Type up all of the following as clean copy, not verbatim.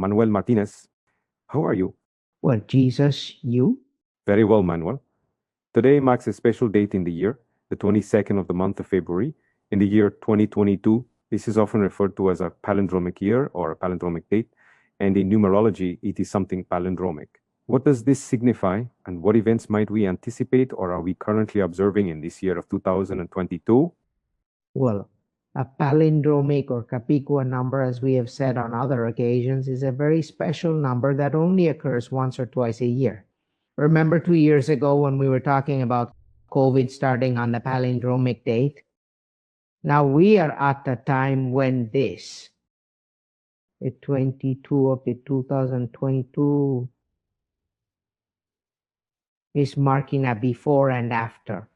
Manuel Martínez. How are you? Well, Jesus, you? Very well, Manuel. Today marks a special date in the year, the 22nd of the month of February, in the year 2022. This is often referred to as a palindromic year or a palindromic date, and in numerology, it is something palindromic. What does this signify, and what events might we anticipate or are we currently observing in this year of 2022? Well, a palindromic or Capicua number, as we have said on other occasions, is a very special number that only occurs once or twice a year. Remember 2 years ago when we were talking about COVID starting on the palindromic date? Now we are at the time when this, the 22 of the 2022, is marking a before and after.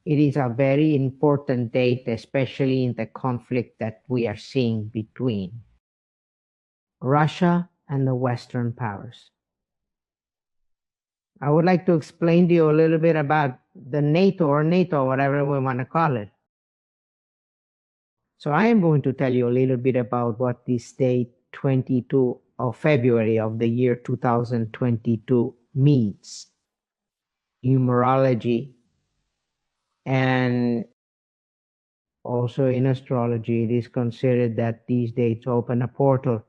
It is a very important date, especially in the conflict that we are seeing between Russia and the Western powers. I would like to explain to you a little bit about the NATO, whatever we want to call it. So I am going to tell you a little bit about what this date 22 of February of the year 2022 means. Numerology and also in astrology, it is considered that these dates open a portal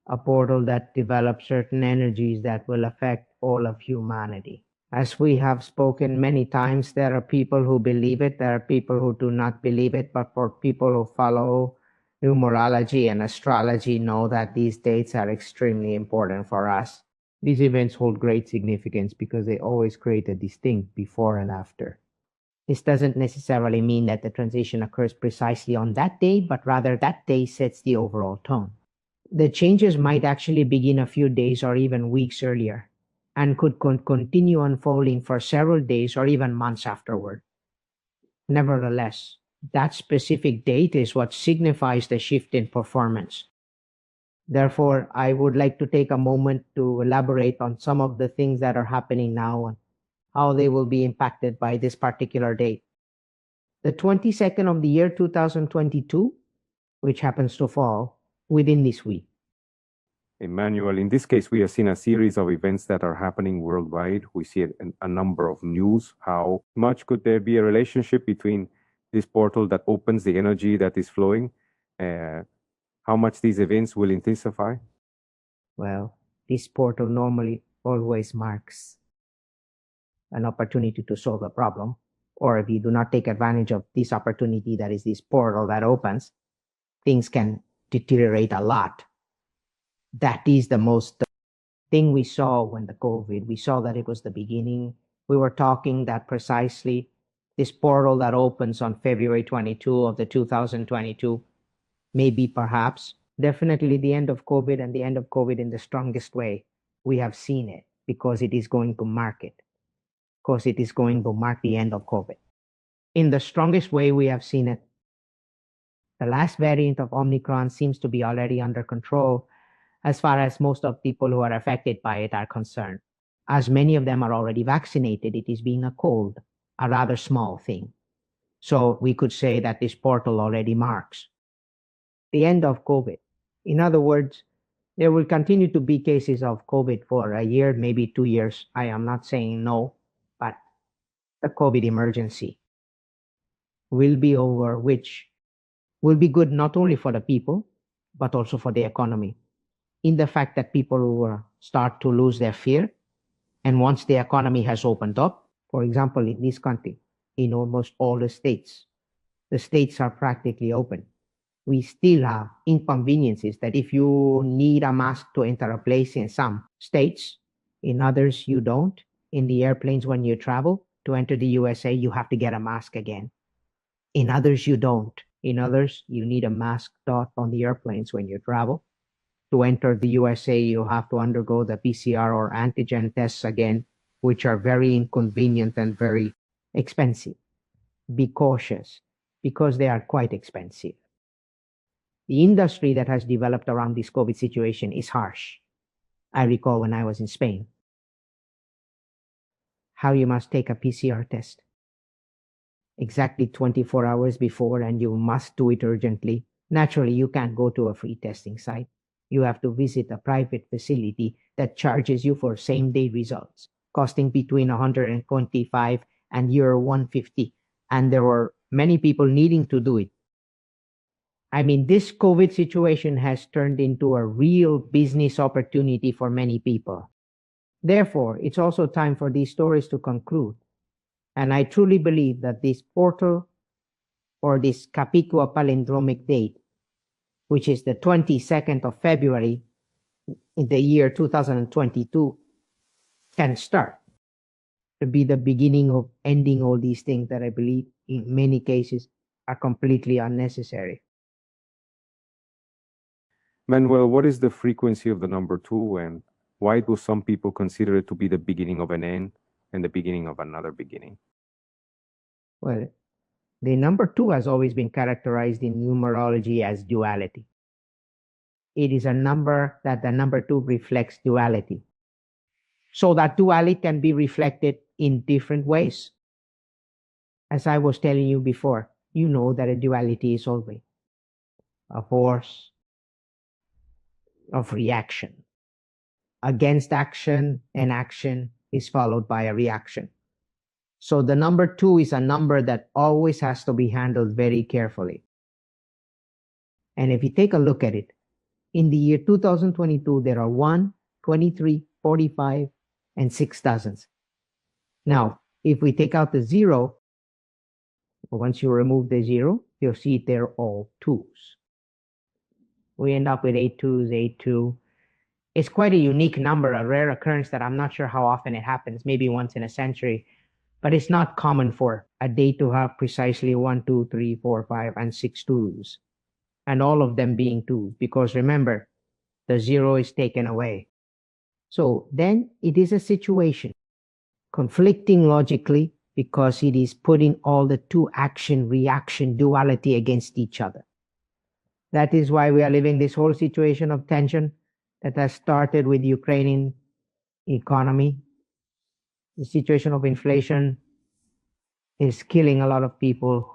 that develops certain energies that will affect all of humanity. As we have spoken many times, there are people who believe it, there are people who do not believe it, but for people who follow numerology and astrology know that these dates are extremely important for us. These events hold great significance because they always create a distinct before and after. This doesn't necessarily mean that the transition occurs precisely on that day, but rather that day sets the overall tone. The changes might actually begin a few days or even weeks earlier, and could continue unfolding for several days or even months afterward. Nevertheless, that specific date is what signifies the shift in performance. Therefore, I would like to take a moment to elaborate on some of the things that are happening now and how they will be impacted by this particular date. The 22nd of the year 2022, which happens to fall within this week. Emmanuel, in this case, we have seen a series of events that are happening worldwide. We see a number of news. How much could there be a relationship between this portal that opens the energy that is flowing? How much these events will intensify? Well, this portal normally always marks an opportunity to solve a problem. Or if you do not take advantage of this opportunity, that is this portal that opens, things can deteriorate a lot. That is the most thing we saw when the COVID, we saw that it was the beginning. We were talking that precisely this portal that opens on February 22 of the 2022, maybe perhaps, definitely the end of COVID, and the end of COVID in the strongest way. We have seen it because it is going to mark it, because it is going to mark the end of COVID. In the strongest way we have seen it. The last variant of Omicron seems to be already under control as far as most of people who are affected by it are concerned. As many of them are already vaccinated, it is being a cold, a rather small thing. So we could say that this portal already marks the end of COVID. In other words, there will continue to be cases of COVID for a year, maybe 2 years. I am not saying no, but the COVID emergency will be over, which will be good not only for the people, but also for the economy. In the fact that people will start to lose their fear. And once the economy has opened up, for example, in this country, in almost all the states are practically open. We still have inconveniences that if you need a mask to enter a place in some states, in others you don't. In the airplanes when you travel to enter the USA, you have to get a mask again. In others you don't. In others, you need a mask dot on the airplanes when you travel. To enter the USA, you have to undergo the PCR or antigen tests again, which are very inconvenient and very expensive. Be cautious, because they are quite expensive. The industry that has developed around this COVID situation is harsh. I recall when I was in Spain, how you must take a PCR test exactly 24 hours before, and you must do it urgently. Naturally, you can't go to a free testing site. You have to visit a private facility that charges you for same-day results, costing between 125 and euro 150. And there were many people needing to do it. I mean, this COVID situation has turned into a real business opportunity for many people. Therefore, it's also time for these stories to conclude. And I truly believe that this portal or this Capicua palindromic date, which is the 22nd of February in the year 2022, can start to be the beginning of ending all these things that I believe in many cases are completely unnecessary. Manuel, what is the frequency of the number 2, and why do some people consider it to be the beginning of an end and the beginning of another beginning? Well, the number 2 has always been characterized in numerology as duality. It is a number that the number 2 reflects duality. So that duality can be reflected in different ways. As I was telling you before, you know that a duality is always a force of reaction. Against action, and action is followed by a reaction. So the number 2 is a number that always has to be handled very carefully. And if you take a look at it, in the year 2022, there are 1, 23, 45, and 6 dozens. Now, if we take out the 0, once you remove the 0, you'll see they're all 2s. We end up with 8 2s, 8 2. It's quite a unique number, a rare occurrence that I'm not sure how often it happens, maybe once in a century. But it's not common for a day to have precisely 1, 2, 3, 4, 5, and 6 2s, and all of them being 2s, because remember, the 0 is taken away. So then it is a situation conflicting logically because it is putting all the 2 action-reaction duality against each other. That is why we are living this whole situation of tension that has started with Ukrainian economy. The situation of inflation is killing a lot of people.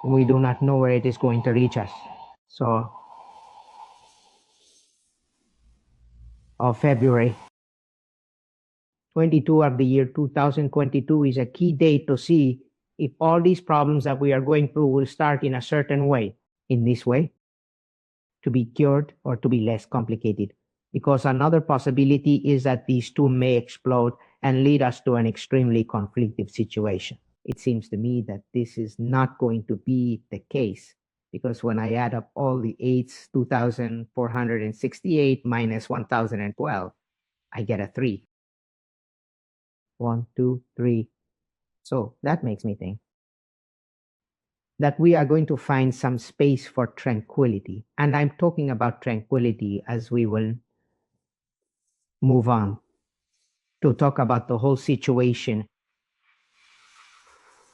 We do not know where it is going to reach us. So, of February 22 of the year 2022 is a key date to see if all these problems that we are going through will start in a certain way, in this way, to be cured or to be less complicated. Because another possibility is that these 2 may explode and lead us to an extremely conflictive situation. It seems to me that this is not going to be the case, because when I add up all the 8s, 2,468 minus 1,012, I get a 3. 1, 2, 3. So that makes me think that we are going to find some space for tranquility. And I'm talking about tranquility as we will move on to talk about the whole situation,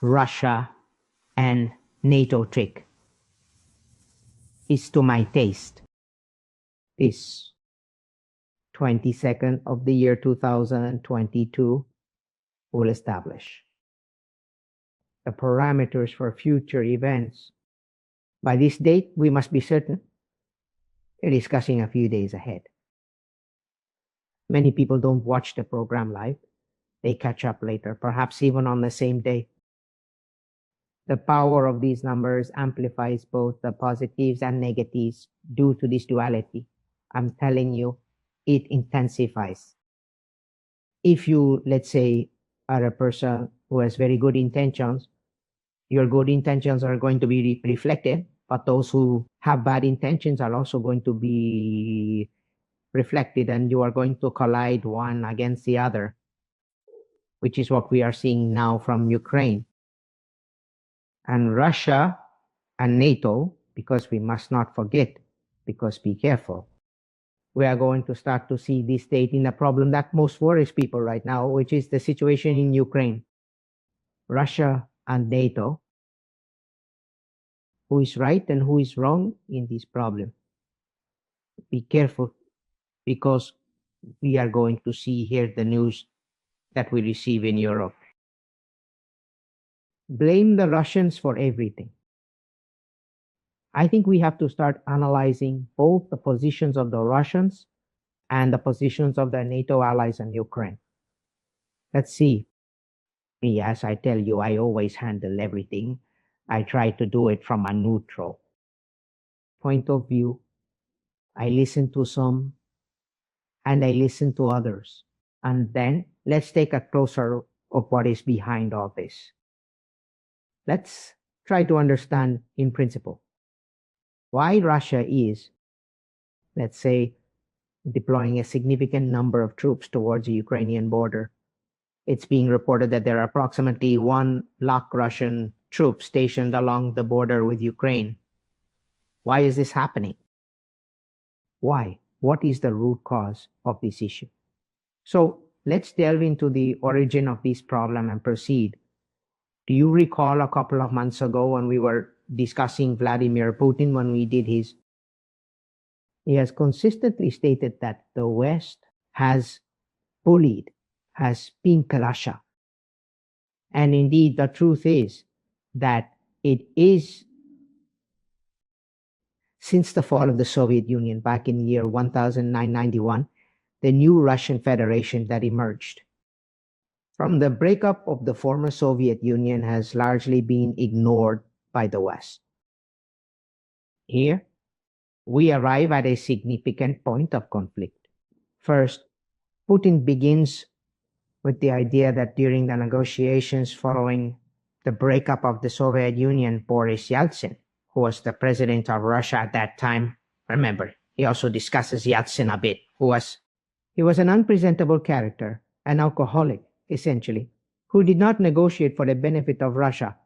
Russia and NATO trick. Is to my taste. This 22nd of the year 2022 will establish the parameters for future events. By this date, we must be certain they're discussing a few days ahead. Many people don't watch the program live. They catch up later, perhaps even on the same day. The power of these numbers amplifies both the positives and negatives due to this duality. I'm telling you, it intensifies. If you, let's say, are a person who has very good intentions, your good intentions are going to be reflected, but those who have bad intentions are also going to be reflected, and you are going to collide one against the other, which is what we are seeing now from Ukraine. And Russia and NATO, because we must not forget, because be careful, we are going to start to see this state in a problem that most worries people right now, which is the situation in Ukraine. Russia and NATO, who is right and who is wrong in this problem? Be careful, because we are going to see here the news that we receive in Europe. Blame the Russians for everything. I think we have to start analyzing both the positions of the Russians and the positions of the NATO allies in Ukraine. Let's see. Me, as I tell you, I always handle everything. I try to do it from a neutral point of view. I listen to some and I listen to others. And then let's take a closer look of what is behind all this. Let's try to understand in principle why Russia is, let's say, deploying a significant number of troops towards the Ukrainian border. It's being reported that there are approximately 1 lakh Russian troops stationed along the border with Ukraine. Why is this happening? Why? What is the root cause of this issue? So let's delve into the origin of this problem and proceed. Do you recall a couple of months ago when we were discussing Vladimir Putin when we did his? He has consistently stated that the West has bullied, has pimped Russia. And indeed, the truth is that it is since the fall of the Soviet Union back in the year 1991, the new Russian Federation that emerged. From the breakup of the former Soviet Union has largely been ignored by the West. Here, we arrive at a significant point of conflict. First, Putin begins with the idea that during the negotiations following the breakup of the Soviet Union, Boris Yeltsin, who was the president of Russia at that time, remember, he also discusses Yeltsin a bit, he was an unpresentable character, an alcoholic, essentially, who did not negotiate for the benefit of Russia,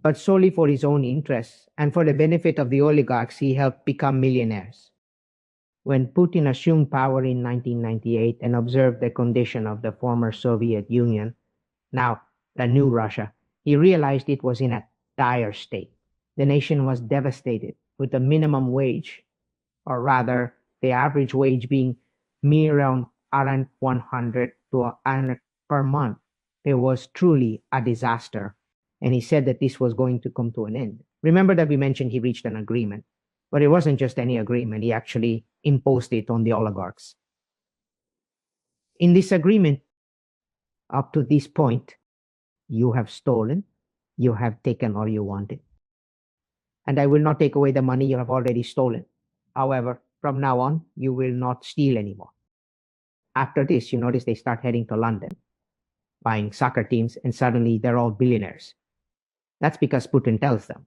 but solely for his own interests and for the benefit of the oligarchs he helped become millionaires. When Putin assumed power in 1998 and observed the condition of the former Soviet Union, now the new Russia, he realized it was in a dire state. The nation was devastated, with the minimum wage, or rather the average wage being around 100 to 100 per month. It was truly a disaster. And he said that this was going to come to an end. Remember that we mentioned he reached an agreement. But it wasn't just any agreement. He actually imposed it on the oligarchs. In this agreement, up to this point, you have stolen, you have taken all you wanted. And I will not take away the money you have already stolen. However, from now on, you will not steal anymore. After this, you notice they start heading to London, buying soccer teams, and suddenly they're all billionaires. That's because Putin tells them.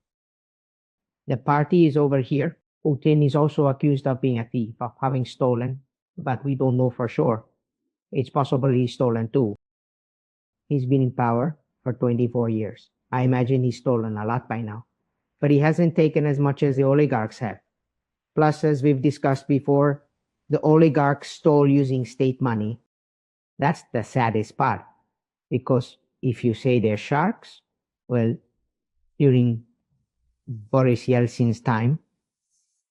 The party is over here. Putin is also accused of being a thief, of having stolen, but we don't know for sure. It's possible he's stolen too. He's been in power for 24 years. I imagine he's stolen a lot by now. But he hasn't taken as much as the oligarchs have. Plus, as we've discussed before, the oligarchs stole using state money. That's the saddest part. Because if you say they're sharks, well, during Boris Yeltsin's time,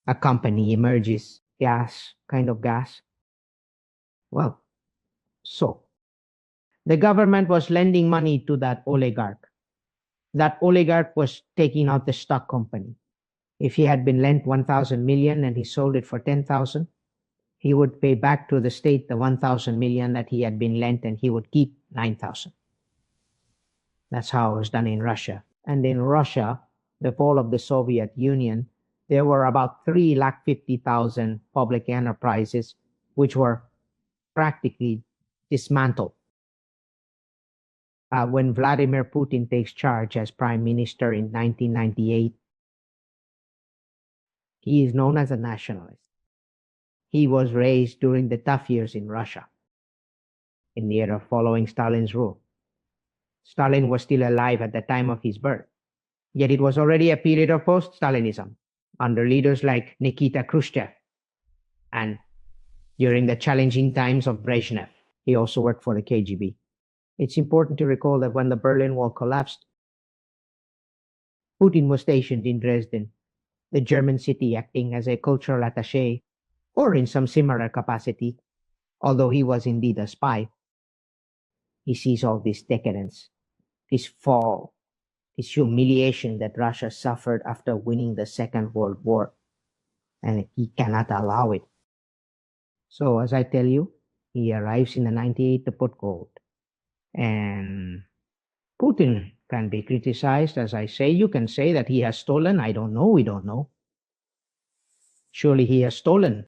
a company emerges, gas. Well, so the government was lending money to that oligarch. That oligarch was taking out the stock company. If he had been lent 1,000 million and he sold it for 10,000, he would pay back to the state the 1,000 million that he had been lent and he would keep 9,000. That's how it was done in Russia. And in Russia, the fall of the Soviet Union, there were about 350,000 public enterprises which were practically dismantled. When Vladimir Putin takes charge as prime minister in 1998, he is known as a nationalist. He was raised during the tough years in Russia, in the era following Stalin's rule. Stalin was still alive at the time of his birth, yet it was already a period of post-Stalinism, under leaders like Nikita Khrushchev, and during the challenging times of Brezhnev. He also worked for the KGB. It's important to recall that when the Berlin Wall collapsed, Putin was stationed in Dresden, the German city, acting as a cultural attaché, or in some similar capacity, although he was indeed a spy. He sees all this decadence, this fall, is humiliation that Russia suffered after winning the Second World War, and he cannot allow it. So, as I tell you, he arrives in the 98 to put gold. And Putin can be criticized, as I say. You can say that he has stolen. I don't know. We don't know. Surely he has stolen.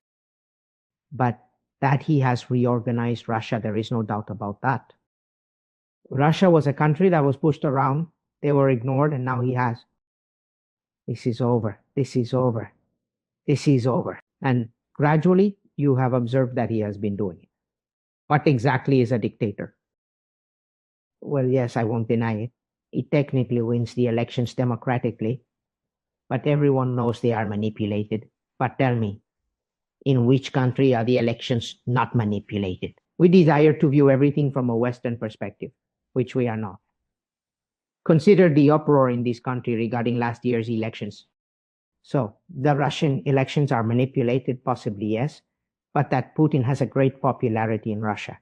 But that he has reorganized Russia, there is no doubt about that. Russia was a country that was pushed around. They were ignored, and now he has. This is over. This is over. This is over. And gradually, you have observed that he has been doing it. What exactly is a dictator? Well, yes, I won't deny it. He technically wins the elections democratically, but everyone knows they are manipulated. But tell me, in which country are the elections not manipulated? We desire to view everything from a Western perspective, which we are not. Consider the uproar in this country regarding last year's elections. So, the Russian elections are manipulated, possibly yes, but that Putin has a great popularity in Russia.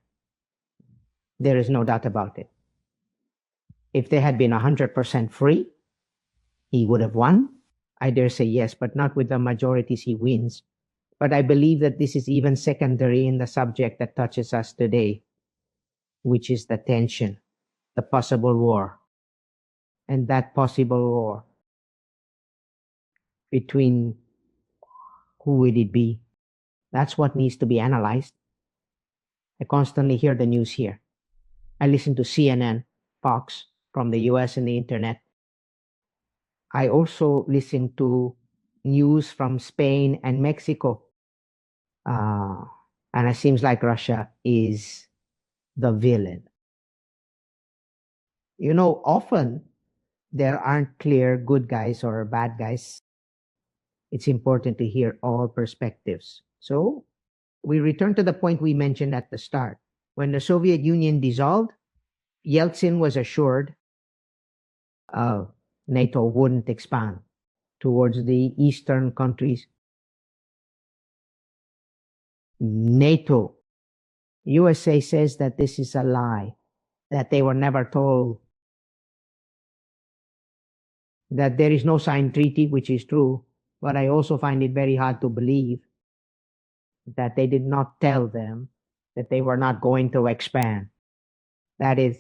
There is no doubt about it. If they had been 100% free, he would have won. I dare say yes, but not with the majorities he wins. But I believe that this is even secondary in the subject that touches us today, which is the tension, the possible war. And that possible war, between who would it be? That's what needs to be analyzed. I constantly hear the news here. I listen to CNN, Fox from the US and the internet. I also listen to news from Spain and Mexico. And it seems like Russia is the villain. You know, often there aren't clear good guys or bad guys. It's important to hear all perspectives. So we return to the point we mentioned at the start. When the Soviet Union dissolved, Yeltsin was assured NATO wouldn't expand towards the eastern countries. NATO, USA says that this is a lie, that they were never told, that there is no signed treaty, which is true, but I also find it very hard to believe that they did not tell them that they were not going to expand. That is,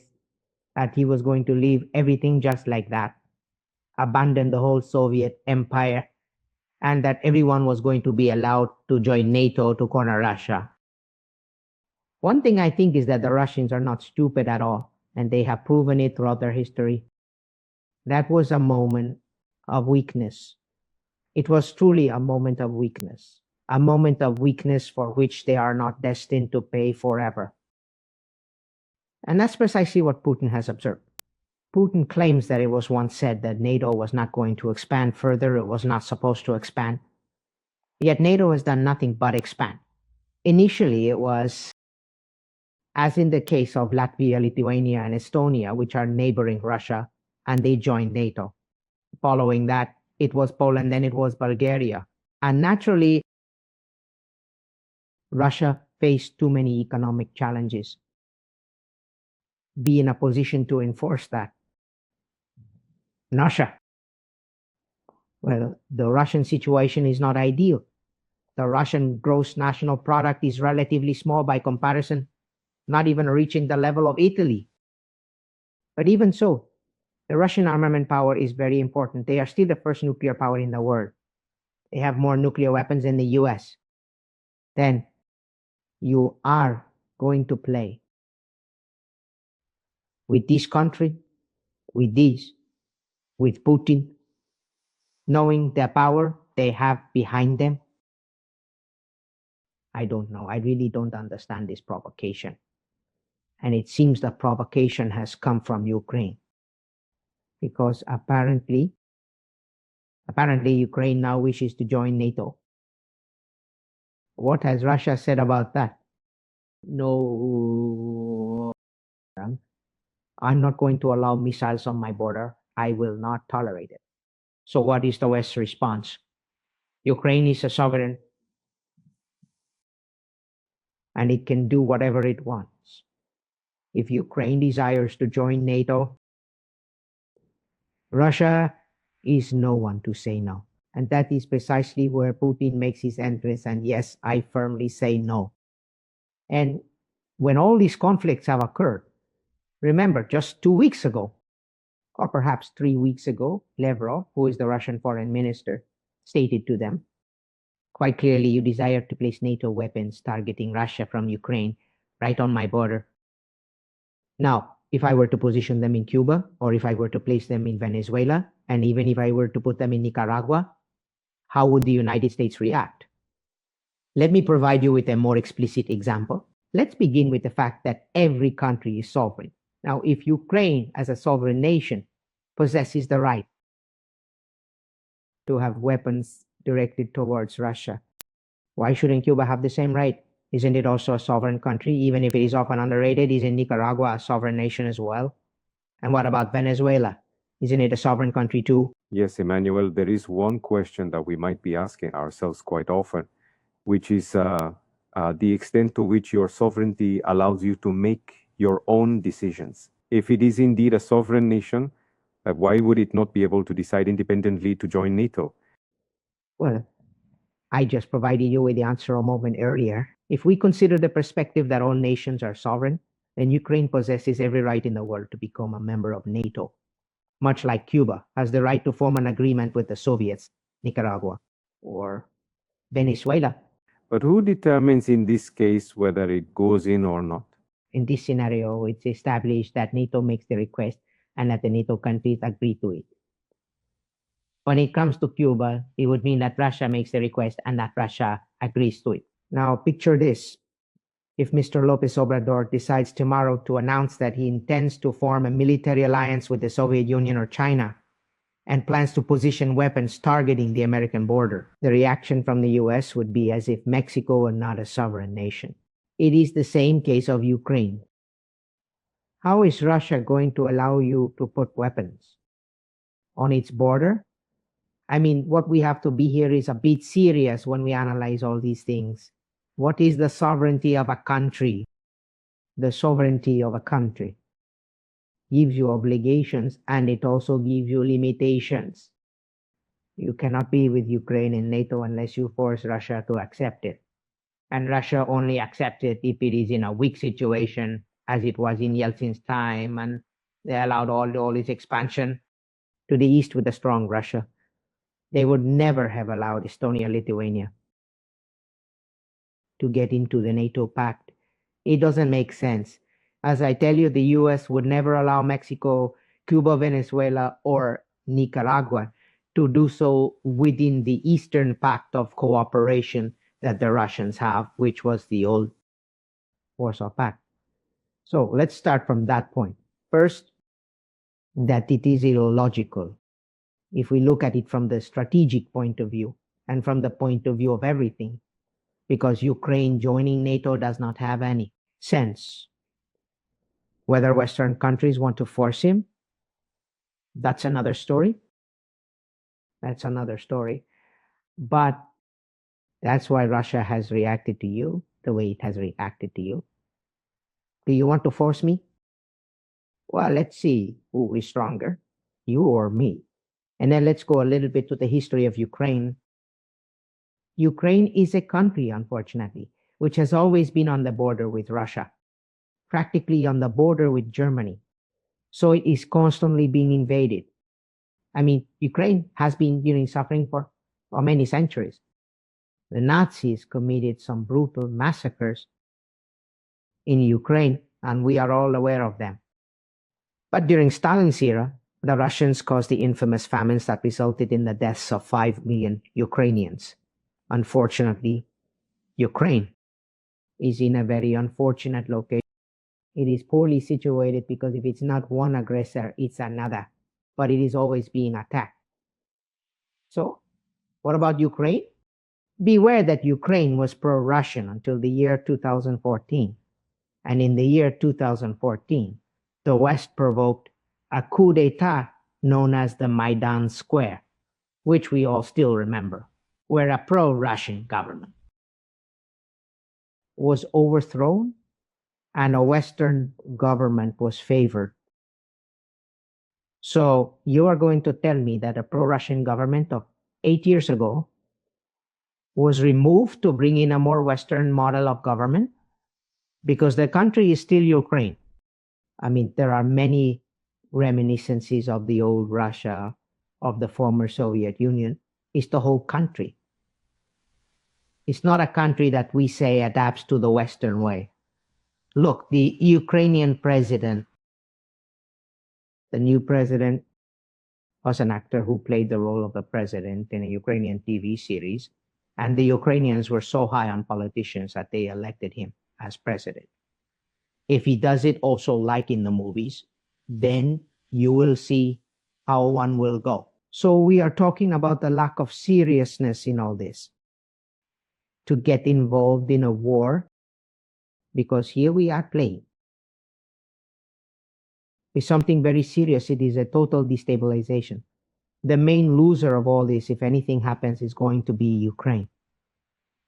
that he was going to leave everything just like that, abandon the whole Soviet empire, and that everyone was going to be allowed to join NATO to corner Russia. One thing I think is that the Russians are not stupid at all, and they have proven it throughout their history. That was a moment of weakness. It was truly a moment of weakness, a moment of weakness for which they are not destined to pay forever. And that's precisely what Putin has observed. Putin claims that it was once said that NATO was not going to expand further, it was not supposed to expand. Yet NATO has done nothing but expand. Initially, it was, as in the case of Latvia, Lithuania, and Estonia, which are neighboring Russia, and they joined NATO. Following that, it was Poland, then it was Bulgaria. And naturally, Russia faced too many economic challenges. Be in a position to enforce that. Russia. Well, the Russian situation is not ideal. The Russian gross national product is relatively small by comparison, not even reaching the level of Italy. But even so, the Russian armament power is very important. They are still the first nuclear power in the world. They have more nuclear weapons than the US. Then you are going to play with this country, with this, with Putin, knowing the power they have behind them. I don't know. I really don't understand this provocation. And it seems the provocation has come from Ukraine. Because apparently Ukraine now wishes to join NATO. What has Russia said about that? No, I'm not going to allow missiles on my border. I will not tolerate it. So what is the West's response? Ukraine is a sovereign and it can do whatever it wants. If Ukraine desires to join NATO, Russia is no one to say no. And that is precisely where Putin makes his entrance. And yes, I firmly say no. And when all these conflicts have occurred, remember, just 2 weeks ago, or perhaps 3 weeks ago, Lavrov, who is the Russian foreign minister, stated to them, quite clearly, you desire to place NATO weapons targeting Russia from Ukraine right on my border. Now, if I were to position them in Cuba, or if I were to place them in Venezuela, and even if I were to put them in Nicaragua, how would the United States react? Let me provide you with a more explicit example. Let's begin with the fact that every country is sovereign. Now, if Ukraine, as a sovereign nation, possesses the right to have weapons directed towards Russia, why shouldn't Cuba have the same right? Isn't it also a sovereign country? Even if it is often underrated, isn't Nicaragua a sovereign nation as well? And what about Venezuela? Isn't it a sovereign country too? Yes, Emmanuel, there is one question that we might be asking ourselves quite often, which is the extent to which your sovereignty allows you to make your own decisions. If it is indeed a sovereign nation, why would it not be able to decide independently to join NATO? Well, I just provided you with the answer a moment earlier. If we consider the perspective that all nations are sovereign, then Ukraine possesses every right in the world to become a member of NATO, much like Cuba has the right to form an agreement with the Soviets, Nicaragua, or Venezuela. But who determines in this case whether it goes in or not? In this scenario, it's established that NATO makes the request and that the NATO countries agree to it. When it comes to Cuba, it would mean that Russia makes the request and that Russia agrees to it. Now, picture this. If Mr. Lopez Obrador decides tomorrow to announce that he intends to form a military alliance with the Soviet Union or China and plans to position weapons targeting the American border, the reaction from the US would be as if Mexico were not a sovereign nation. It is the same case of Ukraine. How is Russia going to allow you to put weapons on its border? I mean, what we have to be here is a bit serious when we analyze all these things. What is the sovereignty of a country? The sovereignty of a country gives you obligations and it also gives you limitations. You cannot be with Ukraine in NATO unless you force Russia to accept it. And Russia only accepts it if it is in a weak situation, as it was in Yeltsin's time, and they allowed all this expansion to the east with a strong Russia. They would never have allowed Estonia, Lithuania to get into the NATO pact. It doesn't make sense. As I tell you, the US would never allow Mexico, Cuba, Venezuela, or Nicaragua to do so within the Eastern Pact of Cooperation that the Russians have, which was the old Warsaw Pact. So let's start from that point. First, that it is illogical. If we look at it from the strategic point of view and from the point of view of everything, because Ukraine joining NATO does not have any sense. Whether Western countries want to force him, that's another story. That's another story. But that's why Russia has reacted to you the way it has reacted to you. Do you want to force me? Well, let's see who is stronger, you or me. And then let's go a little bit to the history of Ukraine. Ukraine is a country, unfortunately, which has always been on the border with Russia, practically on the border with Germany. So it is constantly being invaded. I mean, Ukraine has been suffering for many centuries. The Nazis committed some brutal massacres in Ukraine, and we are all aware of them. But during Stalin's era, the Russians caused the infamous famines that resulted in the deaths of 5 million Ukrainians. Unfortunately, Ukraine is in a very unfortunate location. It is poorly situated because if it's not one aggressor, it's another. But it is always being attacked. So, what about Ukraine? Beware that Ukraine was pro-Russian until the year 2014. And in the year 2014, the West provoked a coup d'etat known as the Maidan Square, which we all still remember, where a pro-Russian government was overthrown and a Western government was favored. So you are going to tell me that a pro-Russian government of 8 years ago was removed to bring in a more Western model of government? Because the country is still Ukraine. I mean, there are many reminiscences of the old Russia, of the former Soviet Union. It's the whole country. It's not a country that we say adapts to the Western way. Look, the Ukrainian president, the new president, was an actor who played the role of the president in a Ukrainian TV series. And the Ukrainians were so high on politicians that they elected him as president. If he does it also like in the movies, then you will see how one will go. So we are talking about the lack of seriousness in all this. To get involved in a war, because here we are playing with something very serious. It is a total destabilization. The main loser of all this, if anything happens, is going to be Ukraine.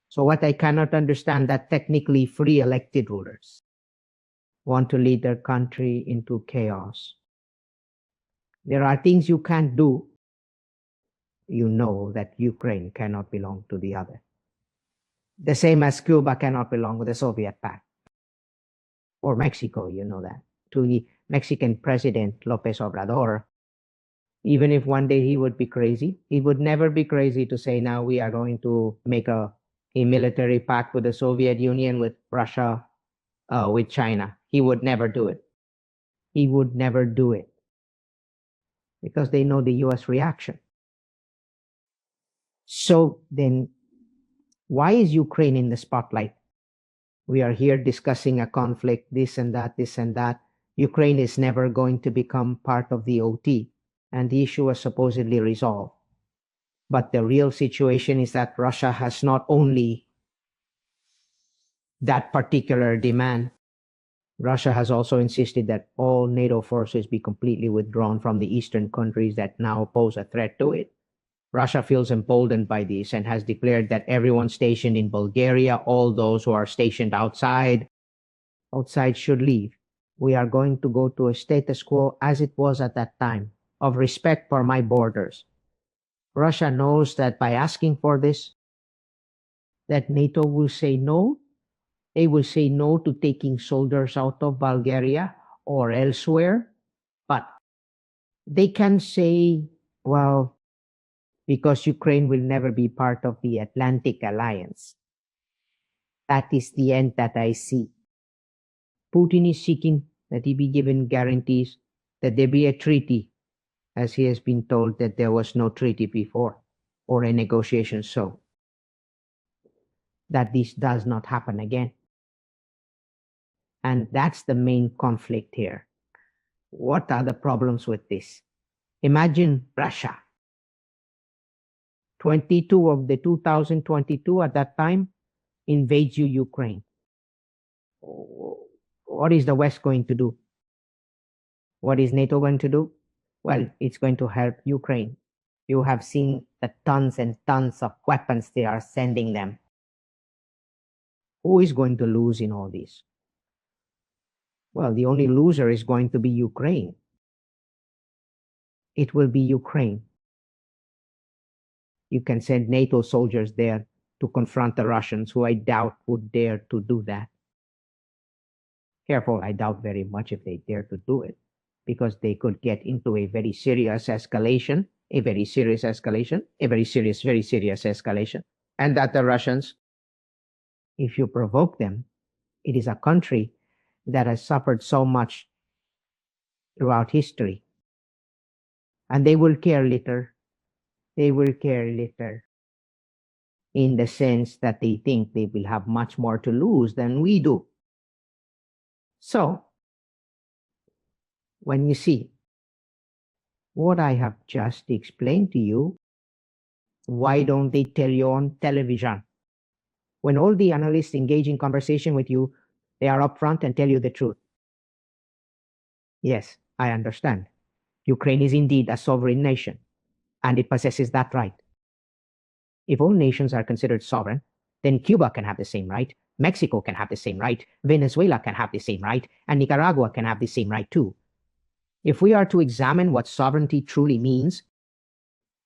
So what I cannot understand, that technically free elected rulers want to lead their country into chaos. There are things you can't do. You know that Ukraine cannot belong to the other. The same as Cuba cannot belong with the Soviet Pact. Or Mexico, you know that. To the Mexican president, López Obrador, even if one day he would be crazy, he would never be crazy to say, now we are going to make a military pact with the Soviet Union, with Russia, with China. He would never do it. He would never do it. Because they know the US reaction. So then, why is Ukraine in the spotlight? We are here discussing a conflict, this and that, this and that. Ukraine is never going to become part of the OT, and the issue was supposedly resolved. But the real situation is that Russia has not only that particular demand, Russia has also insisted that all NATO forces be completely withdrawn from the eastern countries that now pose a threat to it. Russia feels emboldened by this and has declared that everyone stationed in Bulgaria, all those who are stationed outside should leave. We are going to go to a status quo as it was at that time, of respect for my borders. Russia knows that by asking for this, that NATO will say no. They will say no to taking soldiers out of Bulgaria or elsewhere. But they can say, well, because Ukraine will never be part of the Atlantic Alliance. That is the end that I see. Putin is seeking that he be given guarantees that there be a treaty, as he has been told that there was no treaty before, or a negotiation so, that this does not happen again. And that's the main conflict here. What are the problems with this? Imagine Russia. 22 of the 2022 at that time invades Ukraine. What is the West going to do? What is NATO going to do? Well, it's going to help Ukraine. You have seen the tons and tons of weapons they are sending them. Who is going to lose in all this? Well, the only loser is going to be Ukraine. It will be Ukraine. You can send NATO soldiers there to confront the Russians, who I doubt would dare to do that. Careful, I doubt very much if they dare to do it, because they could get into a very serious escalation, very serious escalation. And that the Russians, if you provoke them, it is a country that has suffered so much throughout history. And they will care little. They will care little, in the sense that they think they will have much more to lose than we do. So, when you see what I have just explained to you, why don't they tell you on television? When all the analysts engage in conversation with you, they are upfront and tell you the truth. Yes, I understand. Ukraine is indeed a sovereign nation, and it possesses that right. If all nations are considered sovereign, then Cuba can have the same right, Mexico can have the same right, Venezuela can have the same right, and Nicaragua can have the same right too. If we are to examine what sovereignty truly means,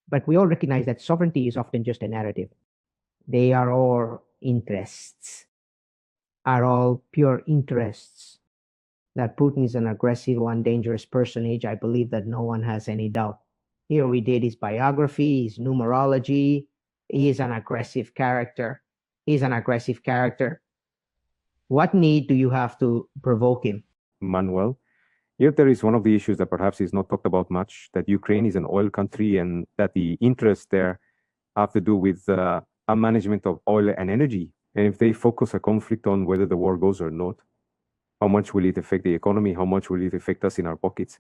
but we all recognize that sovereignty is often just a narrative. They are all interests, are all pure interests. That Putin is an aggressive one, dangerous personage, I believe that no one has any doubt. Here we did his biography, his numerology. He is an aggressive character. He's an aggressive character. What need do you have to provoke him? Manuel, here there is one of the issues that perhaps is not talked about much, that Ukraine is an oil country and that the interests there have to do with management of oil and energy. And if they focus a conflict on whether the war goes or not, how much will it affect the economy? How much will it affect us in our pockets?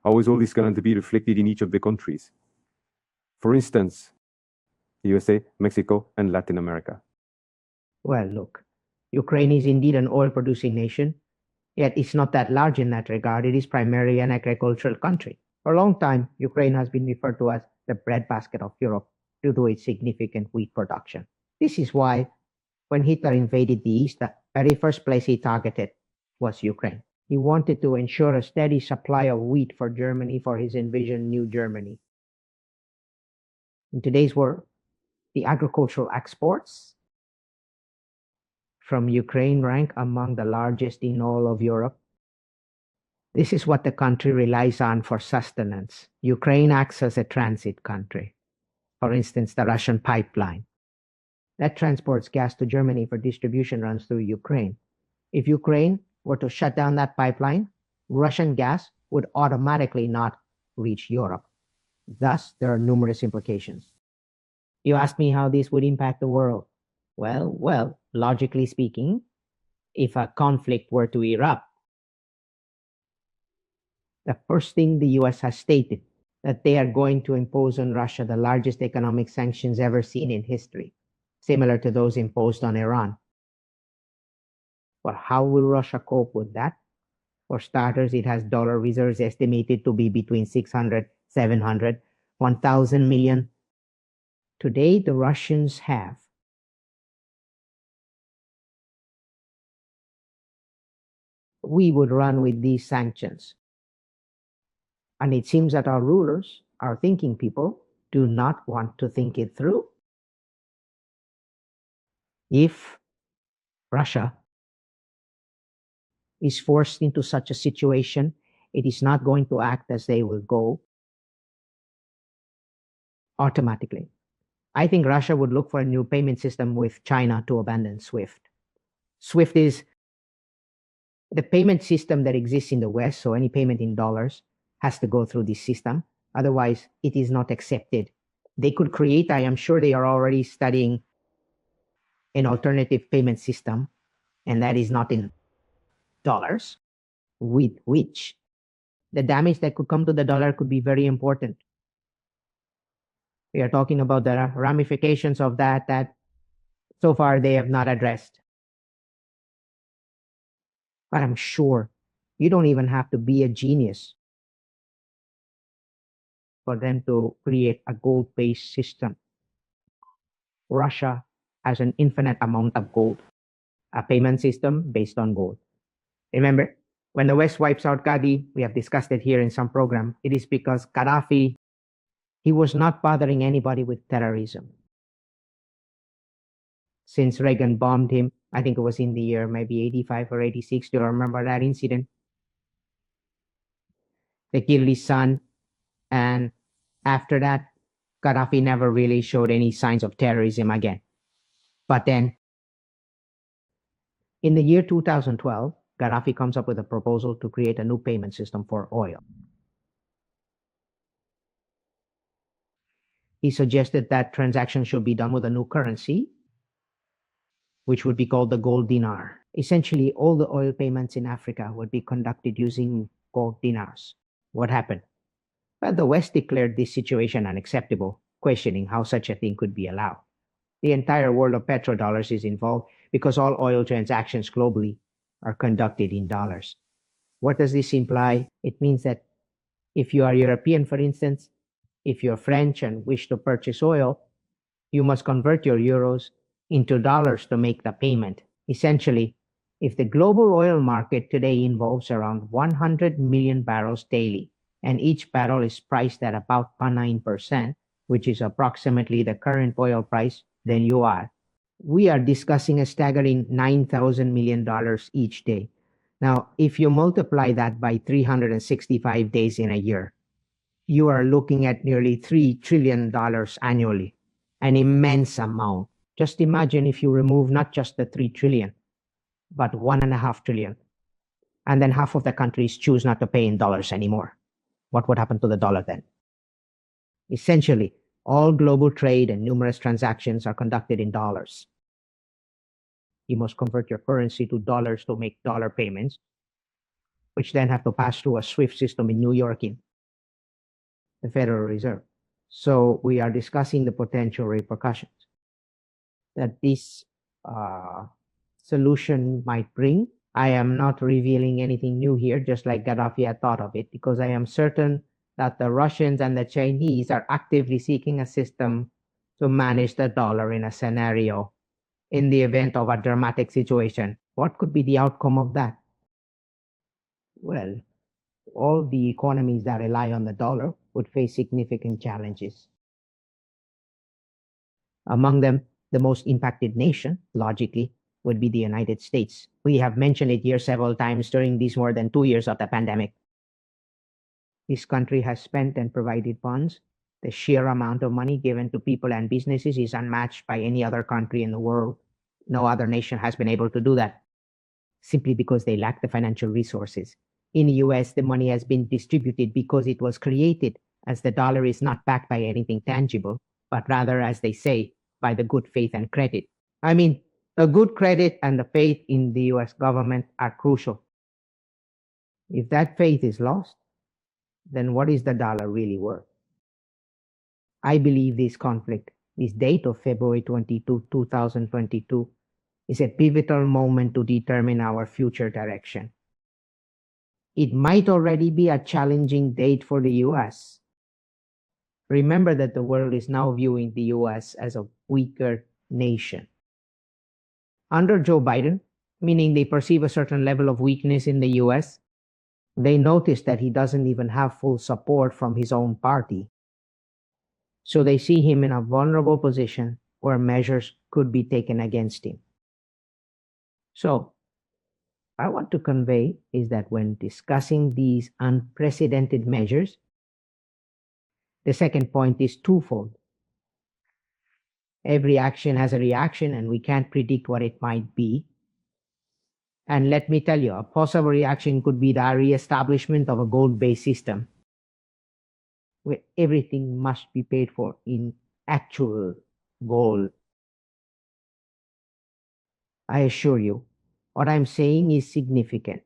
How is all this going to be reflected in each of the countries? For instance, the USA, Mexico, and Latin America. Well, look, Ukraine is indeed an oil-producing nation, yet it's not that large in that regard. It is primarily an agricultural country. For a long time, Ukraine has been referred to as the breadbasket of Europe due to its significant wheat production. This is why, when Hitler invaded the East, the very first place he targeted was Ukraine. He wanted to ensure a steady supply of wheat for Germany, for his envisioned new Germany. In today's world, the agricultural exports from Ukraine rank among the largest in all of Europe. This is what the country relies on for sustenance. Ukraine acts as a transit country. For instance, the Russian pipeline that transports gas to Germany for distribution runs through Ukraine. If Ukraine were to shut down that pipeline, Russian gas would automatically not reach Europe. Thus, there are numerous implications. You asked me how this would impact the world. Well, logically speaking, if a conflict were to erupt, the first thing the US has stated that they are going to impose on Russia the largest economic sanctions ever seen in history, similar to those imposed on Iran. But how will Russia cope with that? For starters, it has dollar reserves estimated to be between 600, 700, 1,000 million. Today, the Russians have we would run with these sanctions. And it seems that our rulers, our thinking people, do not want to think it through. If Russia is forced into such a situation, it is not going to act as they will go automatically. I think Russia would look for a new payment system with China to abandon SWIFT. SWIFT is the payment system that exists in the West, so any payment in dollars has to go through this system. Otherwise, it is not accepted. They could create, I am sure they are already studying an alternative payment system, and that is not in dollars, with which the damage that could come to the dollar could be very important. We are talking about the ramifications of that so far they have not addressed. But I'm sure you don't even have to be a genius for them to create a gold-based system. Russia has an infinite amount of gold, a payment system based on gold. Remember, when the West wipes out Gaddafi, we have discussed it here in some program, it is because Gaddafi, he was not bothering anybody with terrorism. Since Reagan bombed him, I think it was in the year maybe 85 or 86, do you remember that incident? They killed his son, and after that, Gaddafi never really showed any signs of terrorism again. But then, in the year 2012, Gaddafi comes up with a proposal to create a new payment system for oil. He suggested that transactions should be done with a new currency, which would be called the gold dinar. Essentially, all the oil payments in Africa would be conducted using gold dinars. What happened? Well, the West declared this situation unacceptable, questioning how such a thing could be allowed. The entire world of petrodollars is involved because all oil transactions globally are conducted in dollars. What does this imply? It means that if you are European, for instance, if you're French and wish to purchase oil, you must convert your euros into dollars to make the payment. Essentially, if the global oil market today involves around 100 million barrels daily, and each barrel is priced at about 9%, which is approximately the current oil price, then you are. We are discussing a staggering $9,000 million each day. Now, if you multiply that by 365 days in a year, you are looking at nearly $3 trillion annually, an immense amount. Just imagine if you remove not just the 3 trillion, but 1.5 trillion. And then half of the countries choose not to pay in dollars anymore. What would happen to the dollar then? Essentially, all global trade and numerous transactions are conducted in dollars. You must convert your currency to dollars to make dollar payments, which then have to pass through a SWIFT system in New York in the Federal Reserve. So we are discussing the potential repercussions that this solution might bring. I am not revealing anything new here, just like Gaddafi had thought of it, because I am certain that the Russians and the Chinese are actively seeking a system to manage the dollar in a scenario in the event of a dramatic situation. What could be the outcome of that? Well, all the economies that rely on the dollar would face significant challenges. Among them, the most impacted nation, logically, would be the United States. We have mentioned it here several times during these more than 2 years of the pandemic. This country has spent and provided funds. The sheer amount of money given to people and businesses is unmatched by any other country in the world. No other nation has been able to do that, simply because they lack the financial resources. In the US, the money has been distributed because it was created, as the dollar is not backed by anything tangible, but rather, as they say, by the good faith and credit. I mean, the good credit and the faith in the US government are crucial. If that faith is lost, then what is the dollar really worth? I believe this conflict, this date of February 22, 2022, is a pivotal moment to determine our future direction. It might already be a challenging date for the US. Remember that the world is now viewing the US as a weaker nation. Under Joe Biden, meaning they perceive a certain level of weakness in the US, they notice that he doesn't even have full support from his own party. So they see him in a vulnerable position where measures could be taken against him. So, I want to convey is that when discussing these unprecedented measures, the second point is twofold. Every action has a reaction, and we can't predict what it might be. And let me tell you, a possible reaction could be the re-establishment of a gold-based system, where everything must be paid for in actual gold. I assure you, what I'm saying is significant.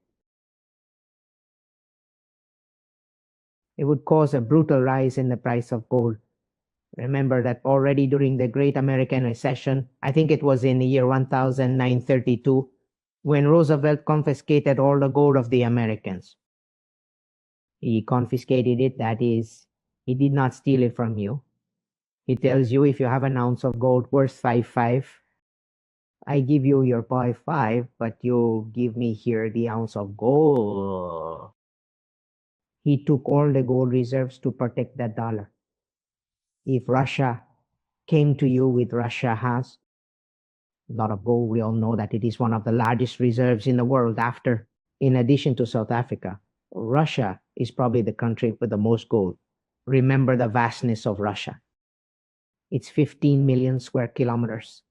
It would cause a brutal rise in the price of gold. Remember that already during the Great American Recession, I think it was in the year 1932, when Roosevelt confiscated all the gold of the Americans. He confiscated it, that is, he did not steal it from you. He tells you if you have an ounce of gold worth 5.5, I give you your 0.5, but you give me here the ounce of gold. He took all the gold reserves to protect the dollar. If Russia came to you with Russia has a lot of gold, we all know that it is one of the largest reserves in the world after, in addition to South Africa. Russia is probably the country with the most gold. Remember the vastness of Russia. It's 15 million square kilometers.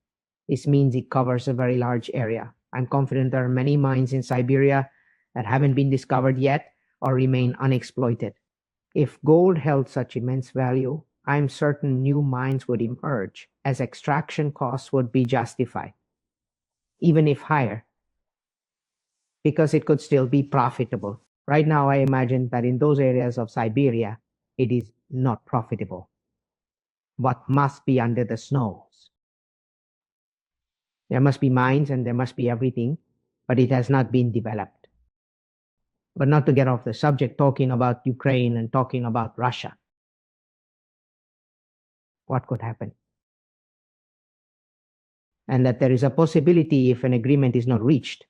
This means it covers a very large area. I'm confident there are many mines in Siberia that haven't been discovered yet or remain unexploited. If gold held such immense value, I'm certain new mines would emerge, as extraction costs would be justified, even if higher, because it could still be profitable. Right now, I imagine that in those areas of Siberia, it is not profitable. What must be under the snows? There must be mines and there must be everything, but it has not been developed. But not to get off the subject, talking about Ukraine and talking about Russia. What could happen? And that there is a possibility, if an agreement is not reached,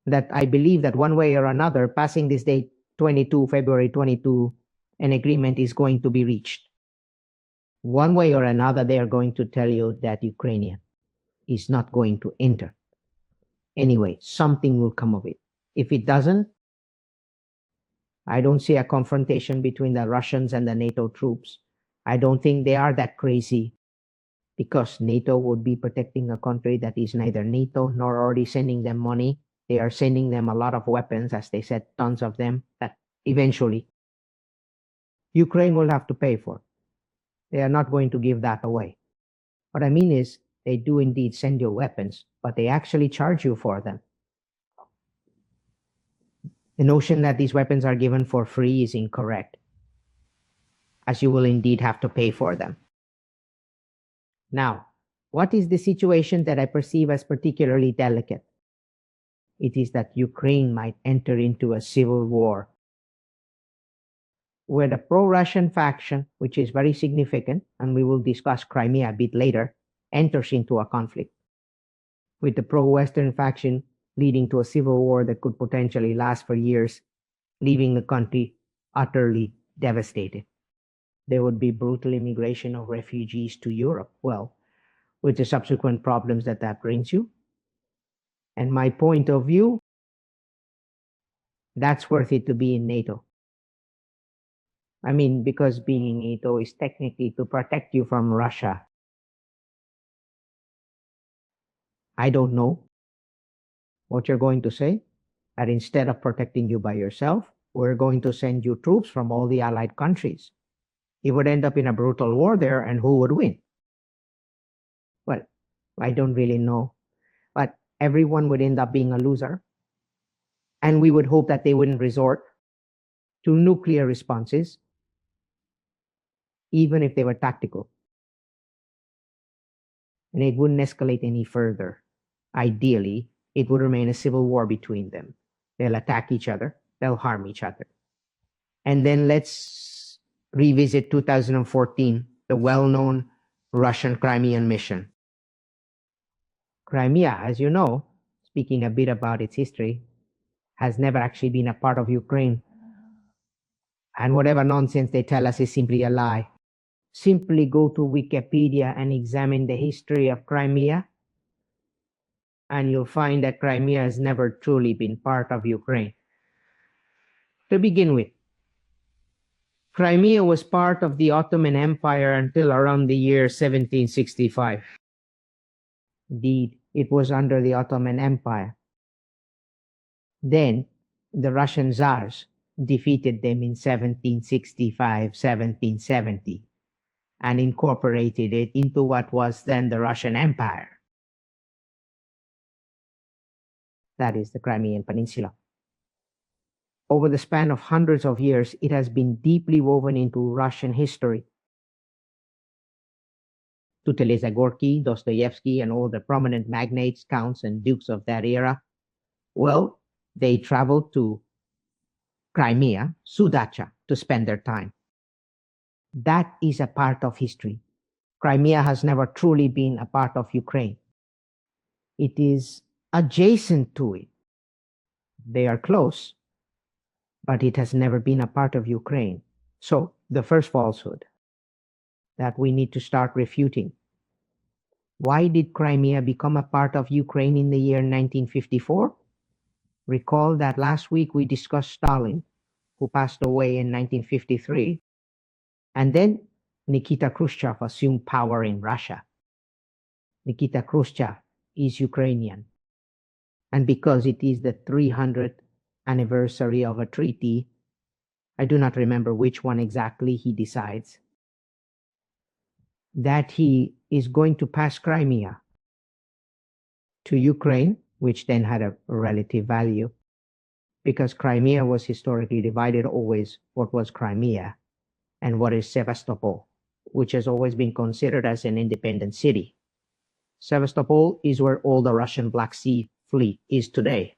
that I believe that one way or another, passing this date, February 22, an agreement is going to be reached. One way or another, they are going to tell you that Ukraine is not going to enter. Anyway, something will come of it. If it doesn't, I don't see a confrontation between the Russians and the NATO troops. I don't think they are that crazy, because NATO would be protecting a country that is neither NATO nor already sending them money. They are sending them a lot of weapons, as they said, tons of them, that eventually Ukraine will have to pay for. They are not going to give that away. What I mean is, they do indeed send you weapons, but they actually charge you for them. The notion that these weapons are given for free is incorrect, as you will indeed have to pay for them. Now, what is the situation that I perceive as particularly delicate? It is that Ukraine might enter into a civil war, where the pro-Russian faction, which is very significant, and we will discuss Crimea a bit later, enters into a conflict, with the pro-Western faction leading to a civil war that could potentially last for years, leaving the country utterly devastated. There would be brutal immigration of refugees to Europe, well, with the subsequent problems that that brings you. And my point of view, that's worth it to be in NATO. I mean, because being in NATO is technically to protect you from Russia. I don't know what you're going to say, that instead of protecting you by yourself, we're going to send you troops from all the allied countries. It would end up in a brutal war there, and who would win? Well, I don't really know, but everyone would end up being a loser. And we would hope that they wouldn't resort to nuclear responses, even if they were tactical. And it wouldn't escalate any further. Ideally, it would remain a civil war between them. They'll attack each other, they'll harm each other. And then let's revisit 2014, the well-known Russian Crimean mission. Crimea, as you know, speaking a bit about its history, has never actually been a part of Ukraine. And whatever nonsense they tell us is simply a lie. Simply go to Wikipedia and examine the history of Crimea, and you'll find that Crimea has never truly been part of Ukraine. To begin with, Crimea was part of the Ottoman Empire until around the year 1765. Indeed, it was under the Ottoman Empire. Then, the Russian Tsars defeated them in 1765-1770 and incorporated it into what was then the Russian Empire. That is the Crimean Peninsula. Over the span of hundreds of years, it has been deeply woven into Russian history. Tuteleza Gorky, Dostoevsky, and all the prominent magnates, counts, and dukes of that era, well, they traveled to Crimea, Sudacha, to spend their time. That is a part of history. Crimea has never truly been a part of Ukraine. It is adjacent to it. They are close, but it has never been a part of Ukraine. So, the first falsehood that we need to start refuting. Why did Crimea become a part of Ukraine in the year 1954? Recall that last week we discussed Stalin, who passed away in 1953, and then Nikita Khrushchev assumed power in Russia. Nikita Khrushchev is Ukrainian. And because it is the 300th anniversary of a treaty, I do not remember which one exactly, he decides that he is going to pass Crimea to Ukraine, which then had a relative value, because Crimea was historically divided always what was Crimea and what is Sevastopol, which has always been considered as an independent city. Sevastopol is where all the Russian Black Sea Fleet is today.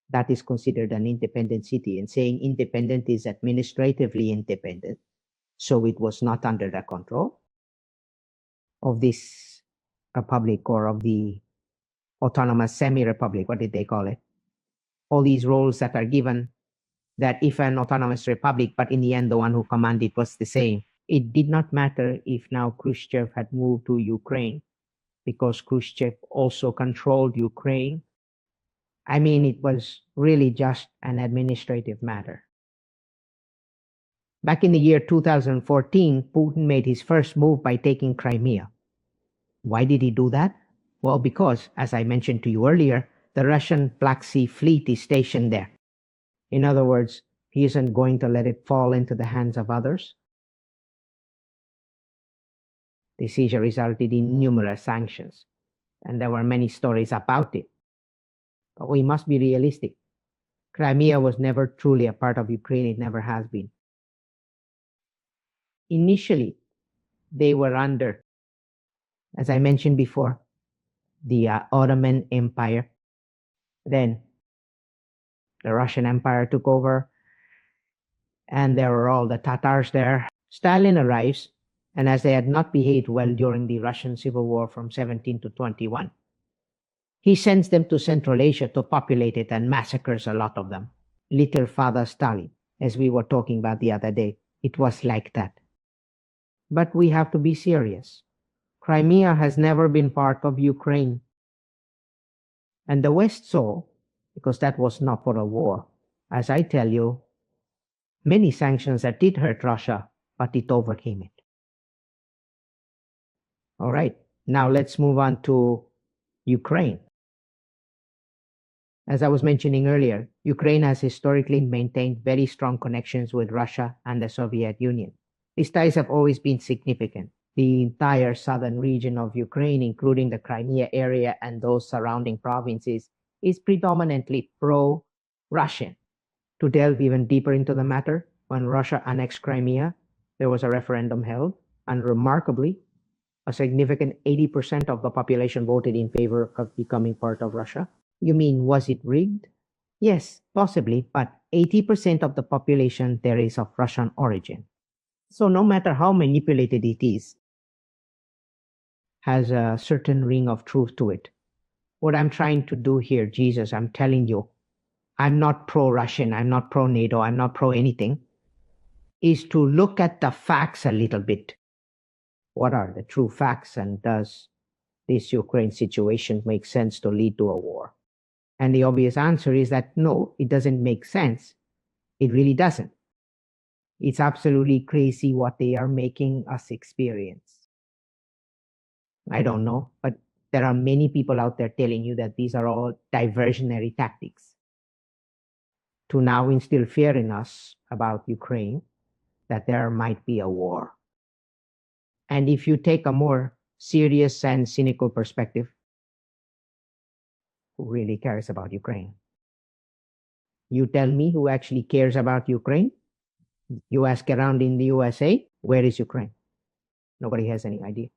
That is considered an independent city, and saying independent is administratively independent. So it was not under the control of this republic or of the autonomous semi-republic. What did they call it? All these roles that are given that if an autonomous republic, but in the end, the one who commanded was the same. It did not matter if now Khrushchev had moved to Ukraine, because Khrushchev also controlled Ukraine. I mean, it was really just an administrative matter. Back in the year 2014, Putin made his first move by taking Crimea. Why did he do that? Well, because, as I mentioned to you earlier, the Russian Black Sea Fleet is stationed there. In other words, he isn't going to let it fall into the hands of others. The seizure resulted in numerous sanctions, and there were many stories about it. But we must be realistic. Crimea was never truly a part of Ukraine. It never has been. Initially, they were under, as I mentioned before, the Ottoman Empire. Then the Russian Empire took over, and there were all the Tatars there. Stalin arrives, and as they had not behaved well during the Russian Civil War from 17 to 21, he sends them to Central Asia to populate it and massacres a lot of them. Little Father Stalin, as we were talking about the other day, it was like that. But we have to be serious. Crimea has never been part of Ukraine. And the West saw, because that was not for a war, as I tell you, many sanctions that did hurt Russia, but it overcame it. All right, now let's move on to Ukraine. As I was mentioning earlier, Ukraine has historically maintained very strong connections with Russia and the Soviet Union. These ties have always been significant. The entire southern region of Ukraine, including the Crimea area and those surrounding provinces, is predominantly pro-Russian. To delve even deeper into the matter, when Russia annexed Crimea, there was a referendum held, and remarkably, a significant 80% of the population voted in favor of becoming part of Russia. You mean, was it rigged? Yes, possibly, but 80% of the population there is of Russian origin. So no matter how manipulated it is, has a certain ring of truth to it. What I'm trying to do here, Jesus, I'm telling you, I'm not pro-Russian, I'm not pro-NATO, I'm not pro-anything, is to look at the facts a little bit. What are the true facts, and does this Ukraine situation make sense to lead to a war? And the obvious answer is that no, it doesn't make sense. It really doesn't. It's absolutely crazy what they are making us experience. I don't know, but there are many people out there telling you that these are all diversionary tactics to now instill fear in us about Ukraine, that there might be a war. And if you take a more serious and cynical perspective, who really cares about Ukraine? You tell me who actually cares about Ukraine? You ask around in the USA, where is Ukraine? Nobody has any idea.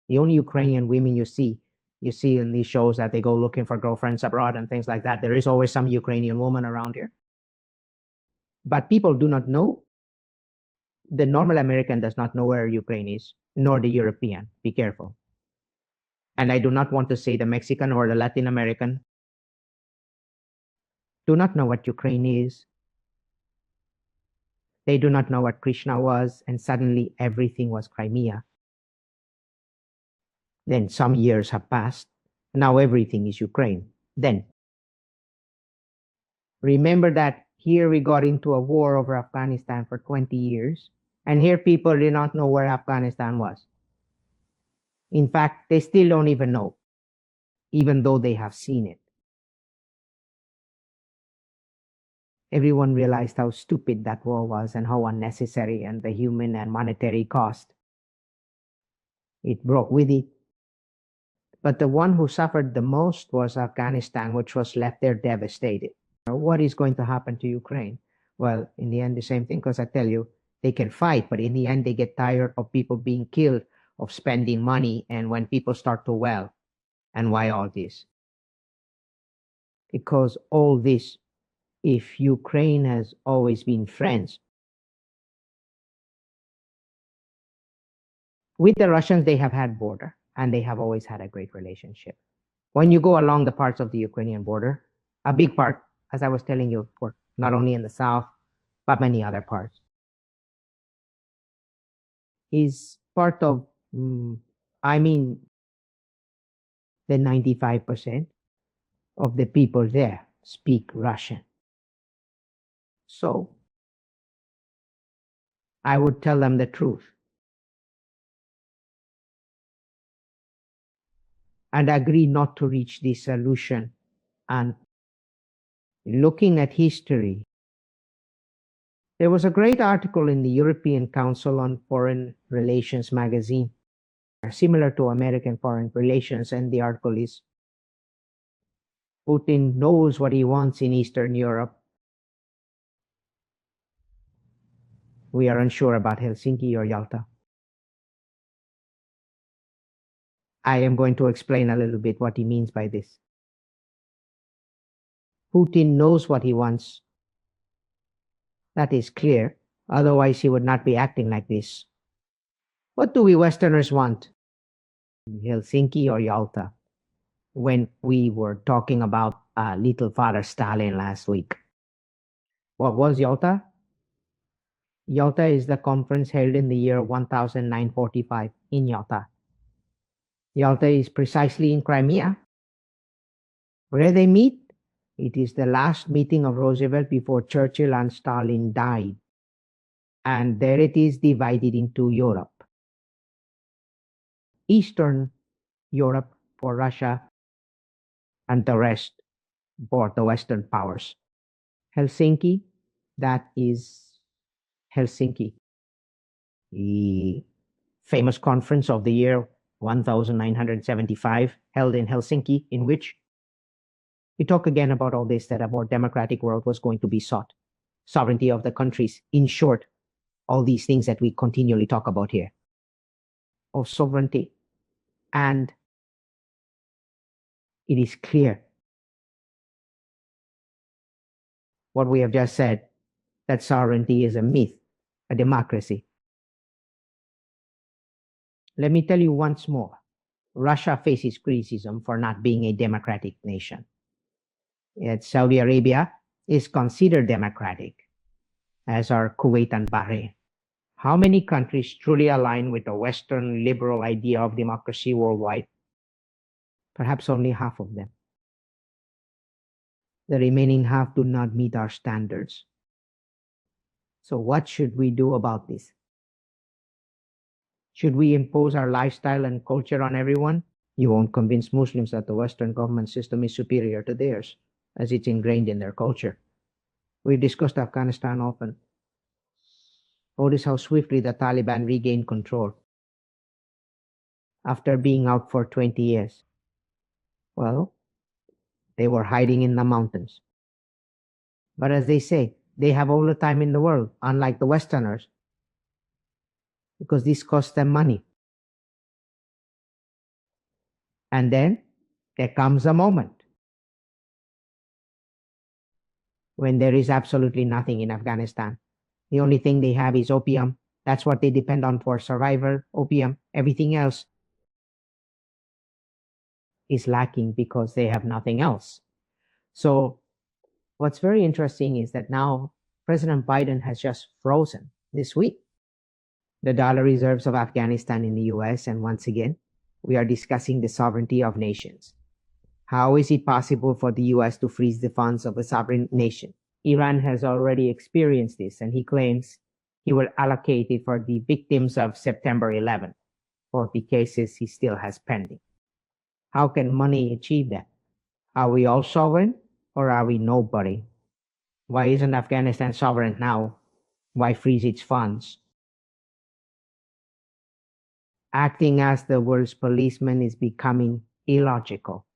The only Ukrainian women you see in these shows that they go looking for girlfriends abroad and things like that. There is always some Ukrainian woman around here. But people do not know. The normal American does not know where Ukraine is, nor the European. Be careful. And I do not want to say the Mexican or the Latin American do not know what Ukraine is. They do not know what Krishna was, and suddenly everything was Crimea. Then some years have passed. Now everything is Ukraine. Then remember that here we got into a war over Afghanistan for 20 years, and here people did not know where Afghanistan was. In fact, they still don't even know, even though they have seen it. Everyone realized how stupid that war was and how unnecessary, and the human and monetary cost it brought with it. But the one who suffered the most was Afghanistan, which was left there devastated. What is going to happen to Ukraine? Well, in the end, the same thing, because I tell you, they can fight, but in the end, they get tired of people being killed, of spending money, and when people start to well. And why all this? Because all this, if Ukraine has always been friends with the Russians, they have had border, and they have always had a great relationship. When you go along the parts of the Ukrainian border, a big part, as I was telling you, not only in the south, but many other parts. Is part of, I mean, the 95% of the people there speak Russian. So I would tell them the truth and agree not to reach this solution. And looking at history, there was a great article in the European Council on Foreign Relations magazine, similar to American Foreign Relations, and the article is Putin knows what he wants in Eastern Europe. We are unsure about Helsinki or Yalta. I am going to explain a little bit what he means by this. Putin knows what he wants. That is clear. Otherwise, he would not be acting like this. What do we Westerners want? Helsinki or Yalta? When we were talking about little Father Stalin last week. What was Yalta? Yalta is the conference held in the year 1945 in Yalta. Yalta is precisely in Crimea. Where they meet? It is the last meeting of Roosevelt before Churchill and Stalin died. And there it is divided into Europe. Eastern Europe for Russia and the rest for the Western powers. Helsinki, that is Helsinki. The famous conference of the year 1975 held in Helsinki, in which we talk again about all this, that a more democratic world was going to be sought. Sovereignty of the countries, in short, all these things that we continually talk about here, of sovereignty. And it is clear what we have just said, that sovereignty is a myth, a democracy. Let me tell you once more, Russia faces criticism for not being a democratic nation. Yet Saudi Arabia is considered democratic, as are Kuwait and Bahrain. How many countries truly align with the Western liberal idea of democracy worldwide? Perhaps only half of them. The remaining half do not meet our standards. So what should we do about this? Should we impose our lifestyle and culture on everyone? You won't convince Muslims that the Western government system is superior to theirs, as it's ingrained in their culture. We've discussed Afghanistan often. Notice how swiftly the Taliban regained control after being out for 20 years. Well, they were hiding in the mountains. But as they say, they have all the time in the world, unlike the Westerners, because this costs them money. And then there comes a moment when there is absolutely nothing in Afghanistan. The only thing they have is opium. That's what they depend on for survival, opium. Everything else is lacking because they have nothing else. So what's very interesting is that now President Biden has just frozen this week the dollar reserves of Afghanistan in the US, and once again, we are discussing the sovereignty of nations. How is it possible for the US to freeze the funds of a sovereign nation? Iran has already experienced this, and he claims he will allocate it for the victims of September 11th, 40 cases he still has pending. How can money achieve that? Are we all sovereign, or are we nobody? Why isn't Afghanistan sovereign now? Why freeze its funds? Acting as the world's policeman is becoming illogical.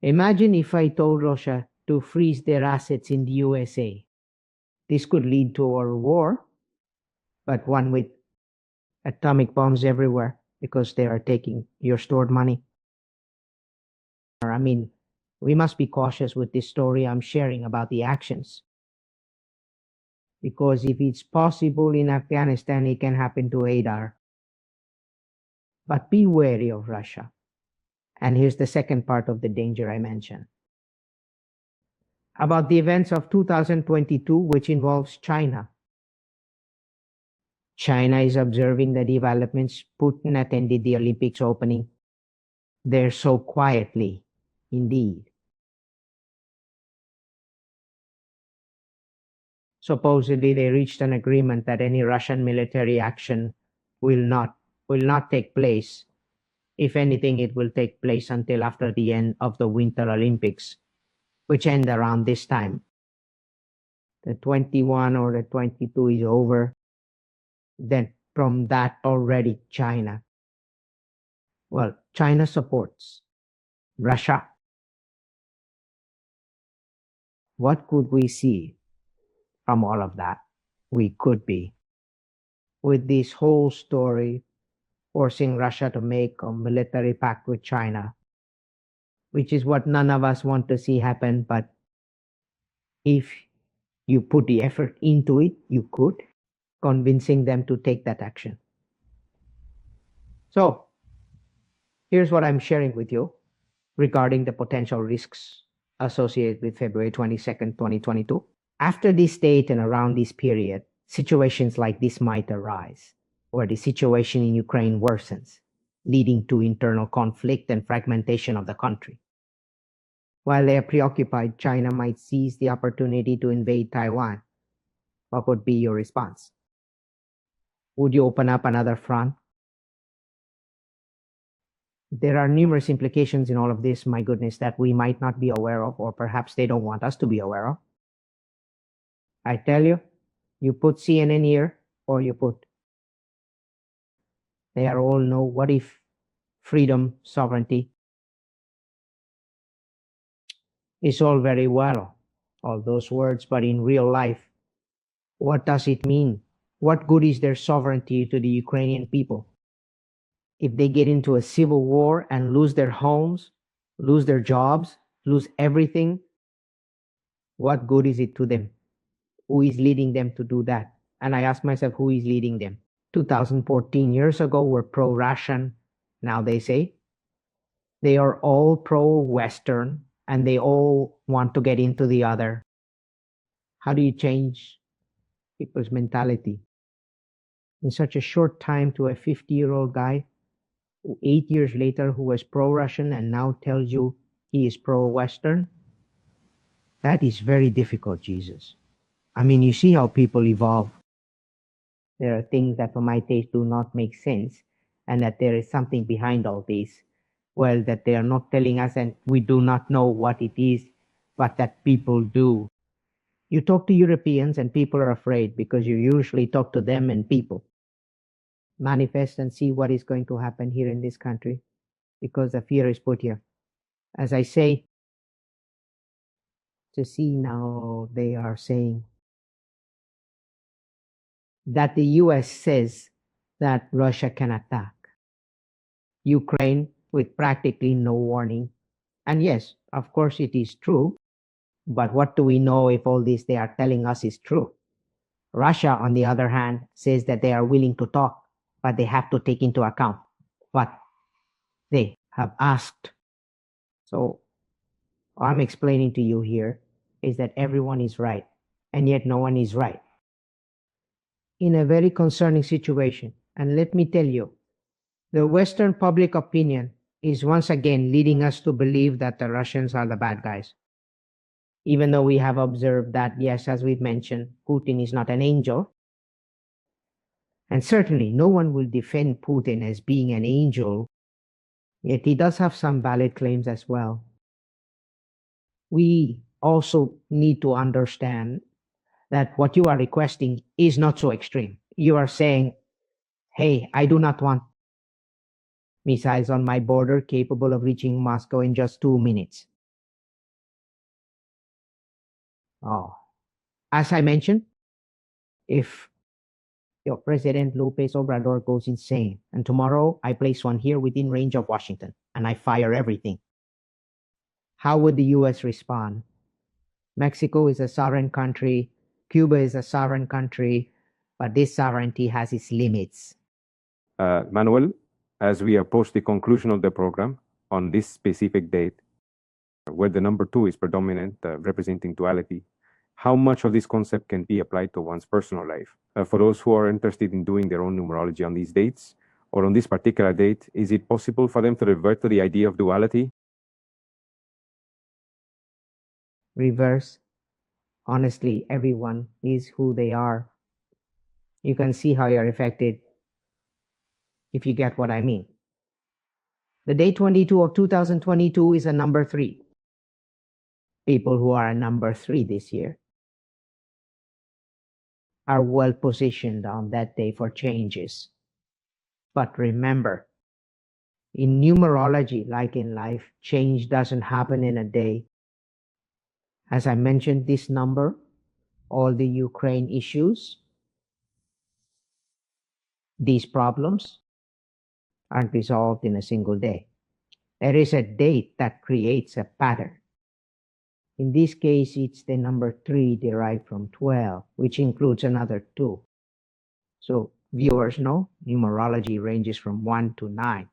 Imagine if I told Russia to freeze their assets in the USA. This could lead to a war, but one with atomic bombs everywhere because they are taking your stored money. I mean, we must be cautious with this story I'm sharing about the actions. Because if it's possible in Afghanistan, it can happen to Adar. But be wary of Russia. And here's the second part of the danger I mentioned. about the events of 2022, which involves China. China is observing the developments. Putin attended the Olympics opening there so quietly, indeed. Supposedly, they reached an agreement that any Russian military action will not take place. If anything, it will take place until after the end of the Winter Olympics, which end around this time. The 21 or the 22 is over. Then from that already China. Well, China supports Russia. What could we see from all of that? We could be, with this whole story, forcing Russia to make a military pact with China, which is what none of us want to see happen. But if you put the effort into it, you could, convincing them to take that action. So here's what I'm sharing with you regarding the potential risks associated with February 22nd, 2022. After this date and around this period, situations like this might arise, where the situation in Ukraine worsens, leading to internal conflict and fragmentation of the country. While they are preoccupied, China might seize the opportunity to invade Taiwan. What would be your response? Would you open up another front? There are numerous implications in all of this, my goodness, that we might not be aware of, or perhaps they don't want us to be aware of. I tell you, you put CNN here, or you put, they are all know what if freedom, sovereignty. It's all very well, all those words, but in real life, what does it mean? What good is their sovereignty to the Ukrainian people? If they get into a civil war and lose their homes, lose their jobs, lose everything, what good is it to them? Who is leading them to do that? And I ask myself, who is leading them? 2014 years ago were pro-Russian. Now they say they are all pro-Western and they all want to get into the other. How do you change people's mentality in such a short time to a 50-year-old guy 8 years later who was pro-Russian and now tells you he is pro-Western? That is very difficult, Jesus. I mean, you see how people evolve. There are things that for my taste do not make sense, and that there is something behind all this. Well, that they are not telling us and we do not know what it is, but that people do. You talk to Europeans and people are afraid because you usually talk to them and people. Manifest and see what is going to happen here in this country because the fear is put here. As I say, to see now they are saying that the US says that Russia can attack Ukraine with practically no warning. And yes, of course it is true, but what do we know if all this they are telling us is true? Russia, on the other hand, says that they are willing to talk, but they have to take into account what they have asked. So what I'm explaining to you here is that everyone is right, and yet no one is right. In a very concerning situation, and let me tell you, the Western public opinion is once again leading us to believe that the Russians are the bad guys. Even though we have observed that, yes, as we've mentioned, Putin is not an angel. And certainly no one will defend Putin as being an angel, yet he does have some valid claims as well. We also need to understand that what you are requesting is not so extreme. You are saying, hey, I do not want missiles on my border capable of reaching Moscow in just 2 minutes. Oh, as I mentioned, if your President Lopez Obrador goes insane and tomorrow I place one here within range of Washington and I fire everything, how would the US respond? Mexico is a sovereign country, Cuba is a sovereign country, but this sovereignty has its limits. Manuel, as we approach the conclusion of the program on this specific date, where the number 2 is predominant, representing duality, how much of this concept can be applied to one's personal life? For those who are interested in doing their own numerology on these dates, or on this particular date, is it possible for them to revert to the idea of duality? Reverse. Honestly, everyone is who they are. You can see how you're affected if you get what I mean. The day 22 of 2022 is a number 3. People who are a number 3 this year are well positioned on that day for changes. But remember, in numerology, like in life, change doesn't happen in a day. As I mentioned, this number, all the Ukraine issues, these problems aren't resolved in a single day. There is a date that creates a pattern. In this case, it's the number 3 derived from 12, which includes another 2. So viewers know numerology ranges from 1 to 9.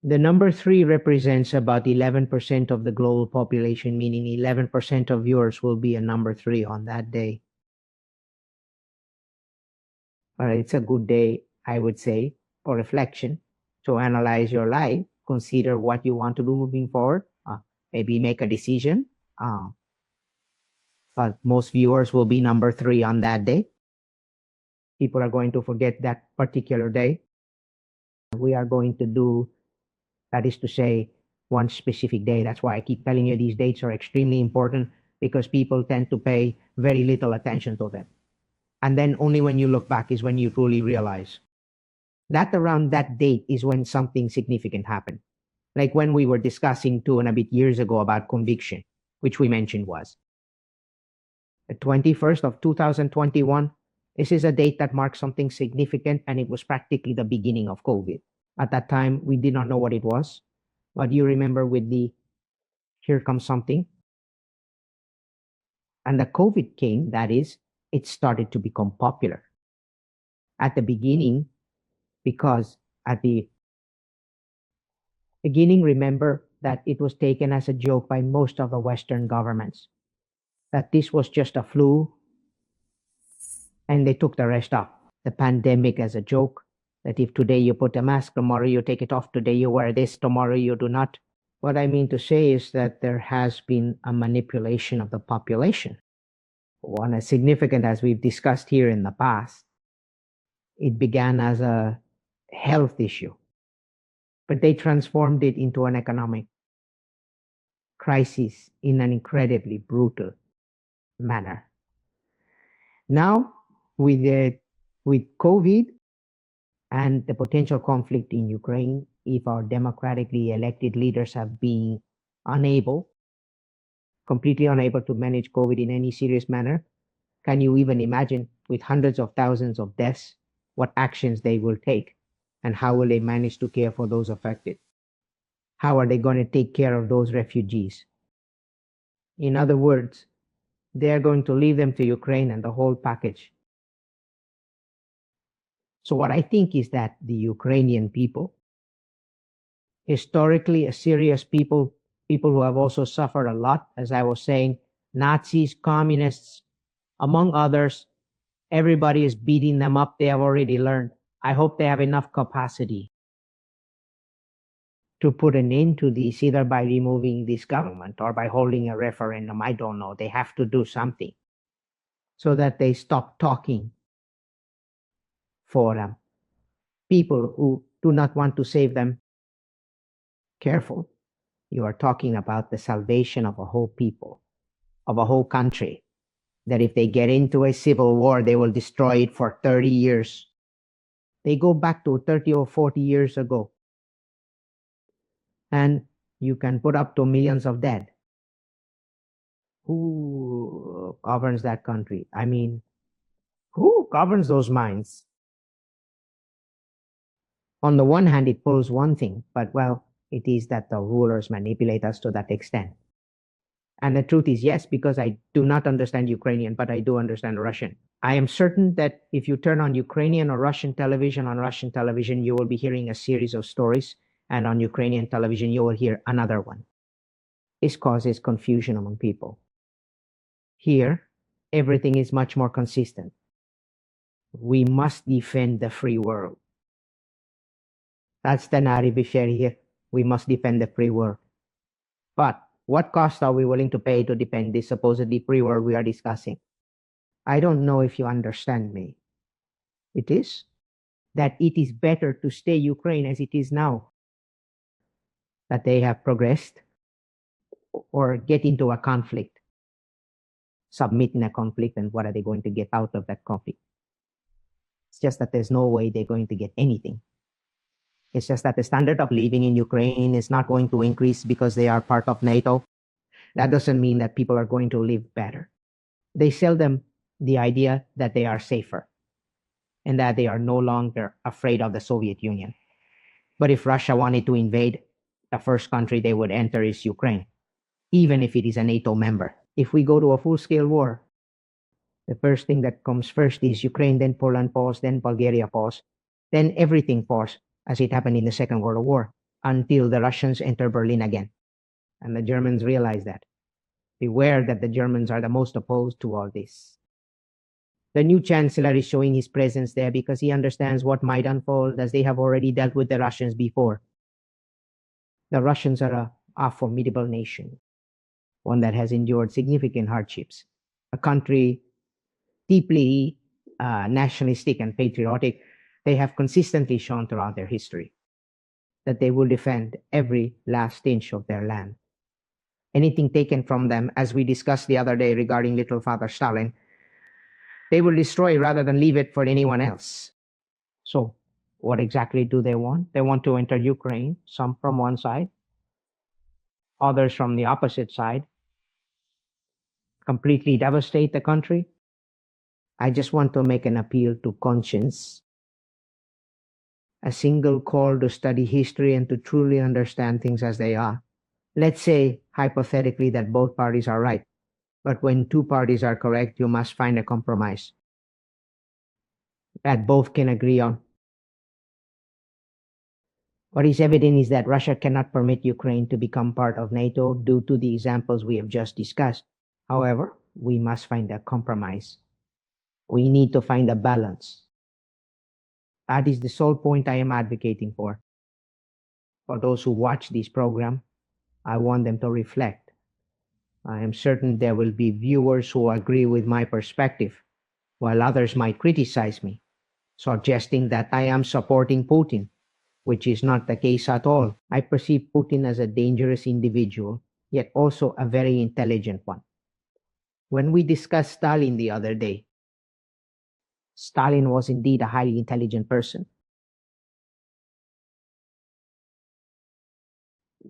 The number 3 represents about 11% of the global population, meaning 11% of viewers will be a number 3 on that day. But it's a good day, I would say, for reflection, to analyze your life, consider what you want to do moving forward, maybe make a decision. But most viewers will be number 3 on that day. People are going to forget that particular day. We are going to do, that is to say, one specific day. That's why I keep telling you these dates are extremely important, because people tend to pay very little attention to them. And then only when you look back is when you truly realize that around that date is when something significant happened. Like when we were discussing 2 and a bit years ago about conviction, which we mentioned was the 21st of 2021. This is a date that marks something significant, and it was practically the beginning of COVID. At that time, we did not know what it was. But you remember with the here comes something. And the COVID came, that is, it started to become popular. At the beginning, because at the beginning, remember that it was taken as a joke by most of the Western governments, that this was just a flu, and they took the rest off. The pandemic as a joke, that if today you put a mask, tomorrow you take it off, today you wear this, tomorrow you do not. What I mean to say is that there has been a manipulation of the population. One as significant as we've discussed here in the past, it began as a health issue, but they transformed it into an economic crisis in an incredibly brutal manner. Now, with COVID and the potential conflict in Ukraine, if our democratically elected leaders have been completely unable to manage COVID in any serious manner, can you even imagine, with hundreds of thousands of deaths, what actions they will take? And how will they manage to care for those affected? How are they going to take care of those refugees? In other words, they are going to leave them to Ukraine and the whole package. So what I think is that the Ukrainian people, historically a serious people who have also suffered a lot, as I was saying, Nazis, communists, among others, everybody is beating them up. They have already learned. I hope they have enough capacity to put an end to this, either by removing this government or by holding a referendum. I don't know. They have to do something so that they stop talking for people who do not want to save them. Careful. You are talking about the salvation of a whole people, of a whole country, that if they get into a civil war, they will destroy it for 30 years. They go back to 30 or 40 years ago. And you can put up to millions of dead. Who governs that country? I mean, who governs those minds? On the one hand, it proves one thing, but well, it is that the rulers manipulate us to that extent. And the truth is, yes, because I do not understand Ukrainian, but I do understand Russian. I am certain that if you turn on Ukrainian or Russian television, you will be hearing a series of stories, and on Ukrainian television, you will hear another one. This causes confusion among people. Here, everything is much more consistent. We must defend the free world. That's the narrative we share here. We must defend the free world. But what cost are we willing to pay to defend this supposedly free world we are discussing? I don't know if you understand me. It is that it is better to stay Ukraine as it is now, that they have progressed, or get into a conflict, submit in a conflict, and what are they going to get out of that conflict? It's just that there's no way they're going to get anything. It's just that the standard of living in Ukraine is not going to increase because they are part of NATO. That doesn't mean that people are going to live better. They sell them the idea that they are safer and that they are no longer afraid of the Soviet Union. But if Russia wanted to invade, the first country they would enter is Ukraine, even if it is a NATO member. If we go to a full-scale war, the first thing that comes first is Ukraine, then Poland pause, then Bulgaria pause, then everything pause, as it happened in the Second World War, until the Russians enter Berlin again. And the Germans realize that. Beware that the Germans are the most opposed to all this. The new chancellor is showing his presence there because he understands what might unfold, as they have already dealt with the Russians before. The Russians are a formidable nation, one that has endured significant hardships, a country deeply nationalistic and patriotic. They have consistently shown throughout their history that they will defend every last inch of their land. Anything taken from them, as we discussed the other day regarding Little Father Stalin, they will destroy rather than leave it for anyone else. So, what exactly do they want? They want to enter Ukraine, some from one side, others from the opposite side, completely devastate the country. I just want to make an appeal to conscience, a single call to study history and to truly understand things as they are. Let's say, hypothetically, that both parties are right. But when two parties are correct, you must find a compromise that both can agree on. What is evident is that Russia cannot permit Ukraine to become part of NATO due to the examples we have just discussed. However, we must find a compromise. We need to find a balance. That is the sole point I am advocating for. For those who watch this program, I want them to reflect. I am certain there will be viewers who agree with my perspective, while others might criticize me, suggesting that I am supporting Putin, which is not the case at all. I perceive Putin as a dangerous individual, yet also a very intelligent one. When we discussed Stalin the other day, Stalin was indeed a highly intelligent person.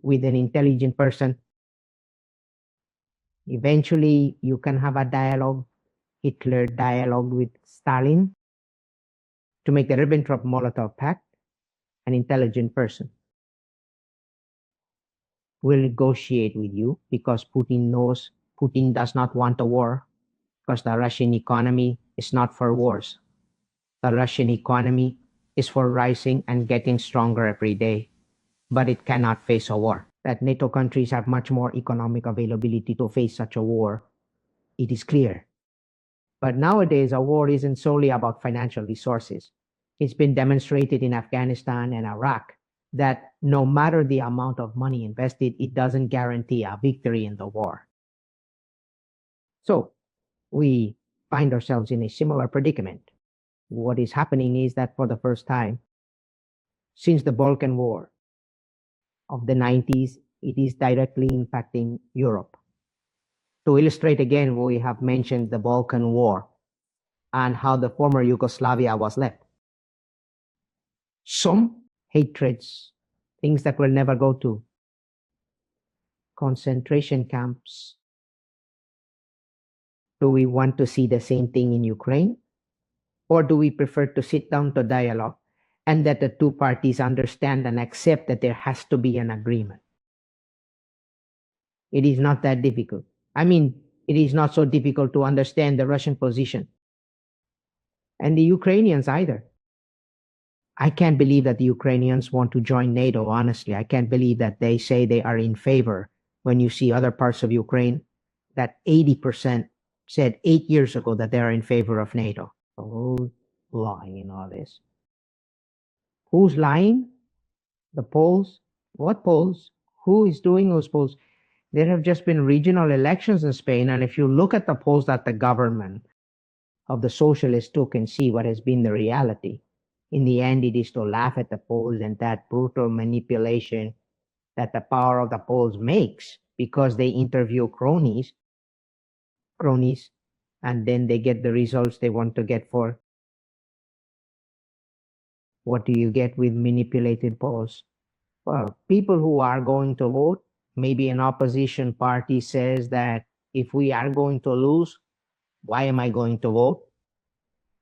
With an intelligent person, eventually you can have a dialogue. Hitler dialogued with Stalin to make the Ribbentrop-Molotov Pact. An intelligent person will negotiate with you because Putin knows Putin does not want a war, because the Russian economy is not for wars. The Russian economy is for rising and getting stronger every day, but it cannot face a war. That NATO countries have much more economic availability to face such a war, it is clear. But nowadays, a war isn't solely about financial resources. It's been demonstrated in Afghanistan and Iraq that no matter the amount of money invested, it doesn't guarantee a victory in the war. So we find ourselves in a similar predicament. What is happening is that for the first time since the Balkan War of the 90s, it is directly impacting Europe. To illustrate again, we have mentioned the Balkan War and how the former Yugoslavia was left. Some hatreds, things that will never go to, concentration camps. Do we want to see the same thing in Ukraine? Or do we prefer to sit down to dialogue and that the two parties understand and accept that there has to be an agreement? It is not that difficult. I mean, it is not so difficult to understand the Russian position. And the Ukrainians either. I can't believe that the Ukrainians want to join NATO, honestly. I can't believe that they say they are in favor when you see other parts of Ukraine that 80% said 8 years ago that they are in favor of NATO. Who's lying in all this? Who's lying? The polls? What polls? Who is doing those polls? There have just been regional elections in Spain, and if you look at the polls that the government of the socialists took and see what has been the reality, in the end it is to laugh at the polls and that brutal manipulation that the power of the polls makes, because they interview cronies, and then they get the results they want to get for. What do you get with manipulated polls? Well, people who are going to vote, maybe an opposition party says that if we are going to lose, why am I going to vote?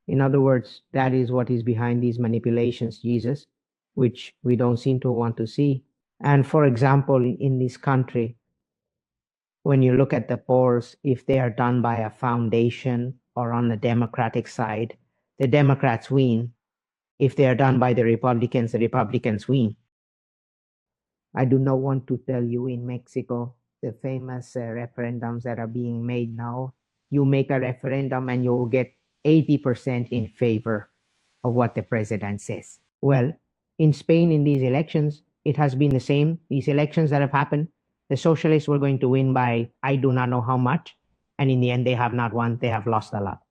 In other words, that is what is behind these manipulations, Jesus, which we don't seem to want to see. And for example, in this country, when you look at the polls, if they are done by a foundation or on the Democratic side, the Democrats win. If they are done by the Republicans win. I do not want to tell you in Mexico, the famous referendums that are being made now, you make a referendum and you'll get 80% in favor of what the president says. Well, in Spain, in these elections, it has been the same. These elections that have happened, the socialists were going to win by I do not know how much. And in the end, they have not won. They have lost a lot.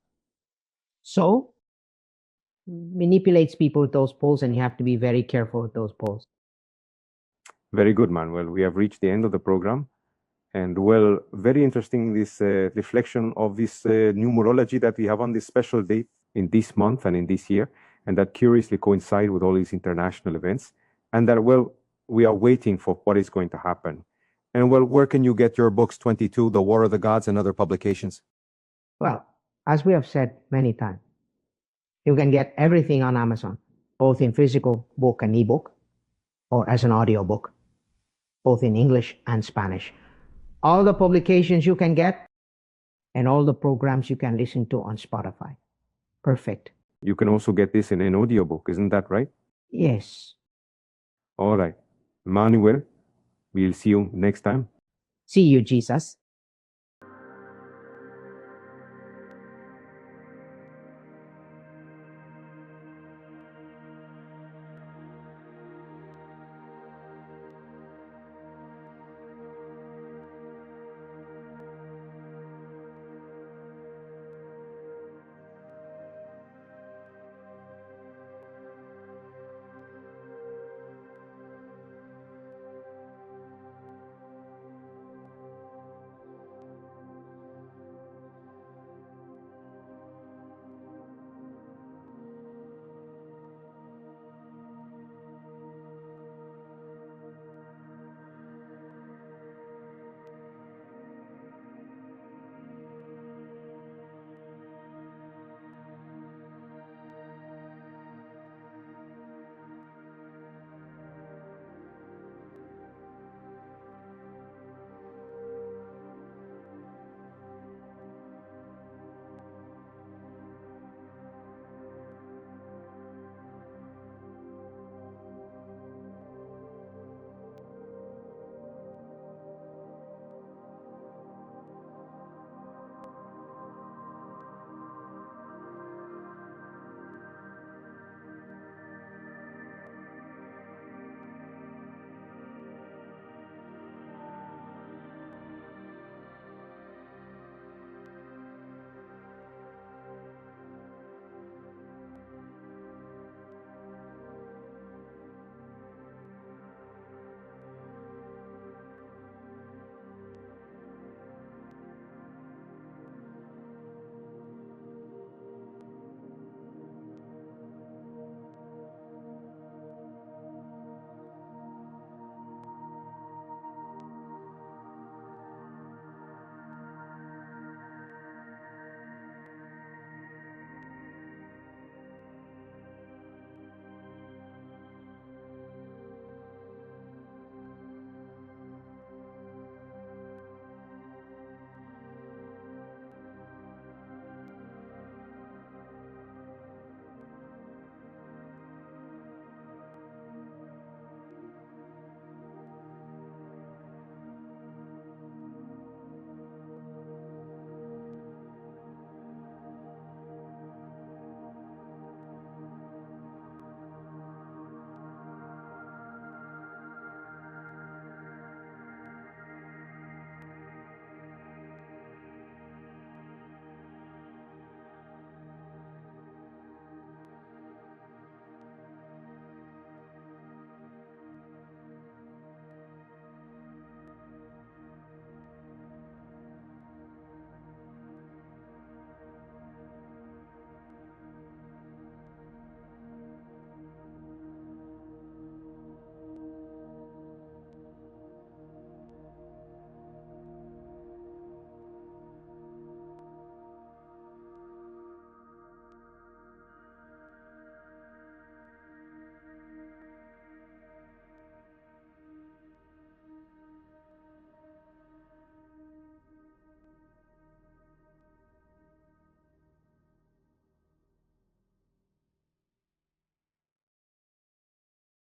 So, manipulates people with those polls, and you have to be very careful with those polls. Very good, Manuel. We have reached the end of the program. And well, very interesting, this reflection of this numerology that we have on this special date in this month and in this year, and that curiously coincide with all these international events. And that, well, we are waiting for what is going to happen. And well, where can you get your books 22, The War of the Gods, and other publications? Well, as we have said many times, you can get everything on Amazon, both in physical book and ebook, or as an audio book, both in English and Spanish. All the publications you can get, and all the programs you can listen to on Spotify. Perfect. You can also get this in an audiobook, isn't that right? Yes. All right. Manuel, we'll see you next time. See you, Jesus.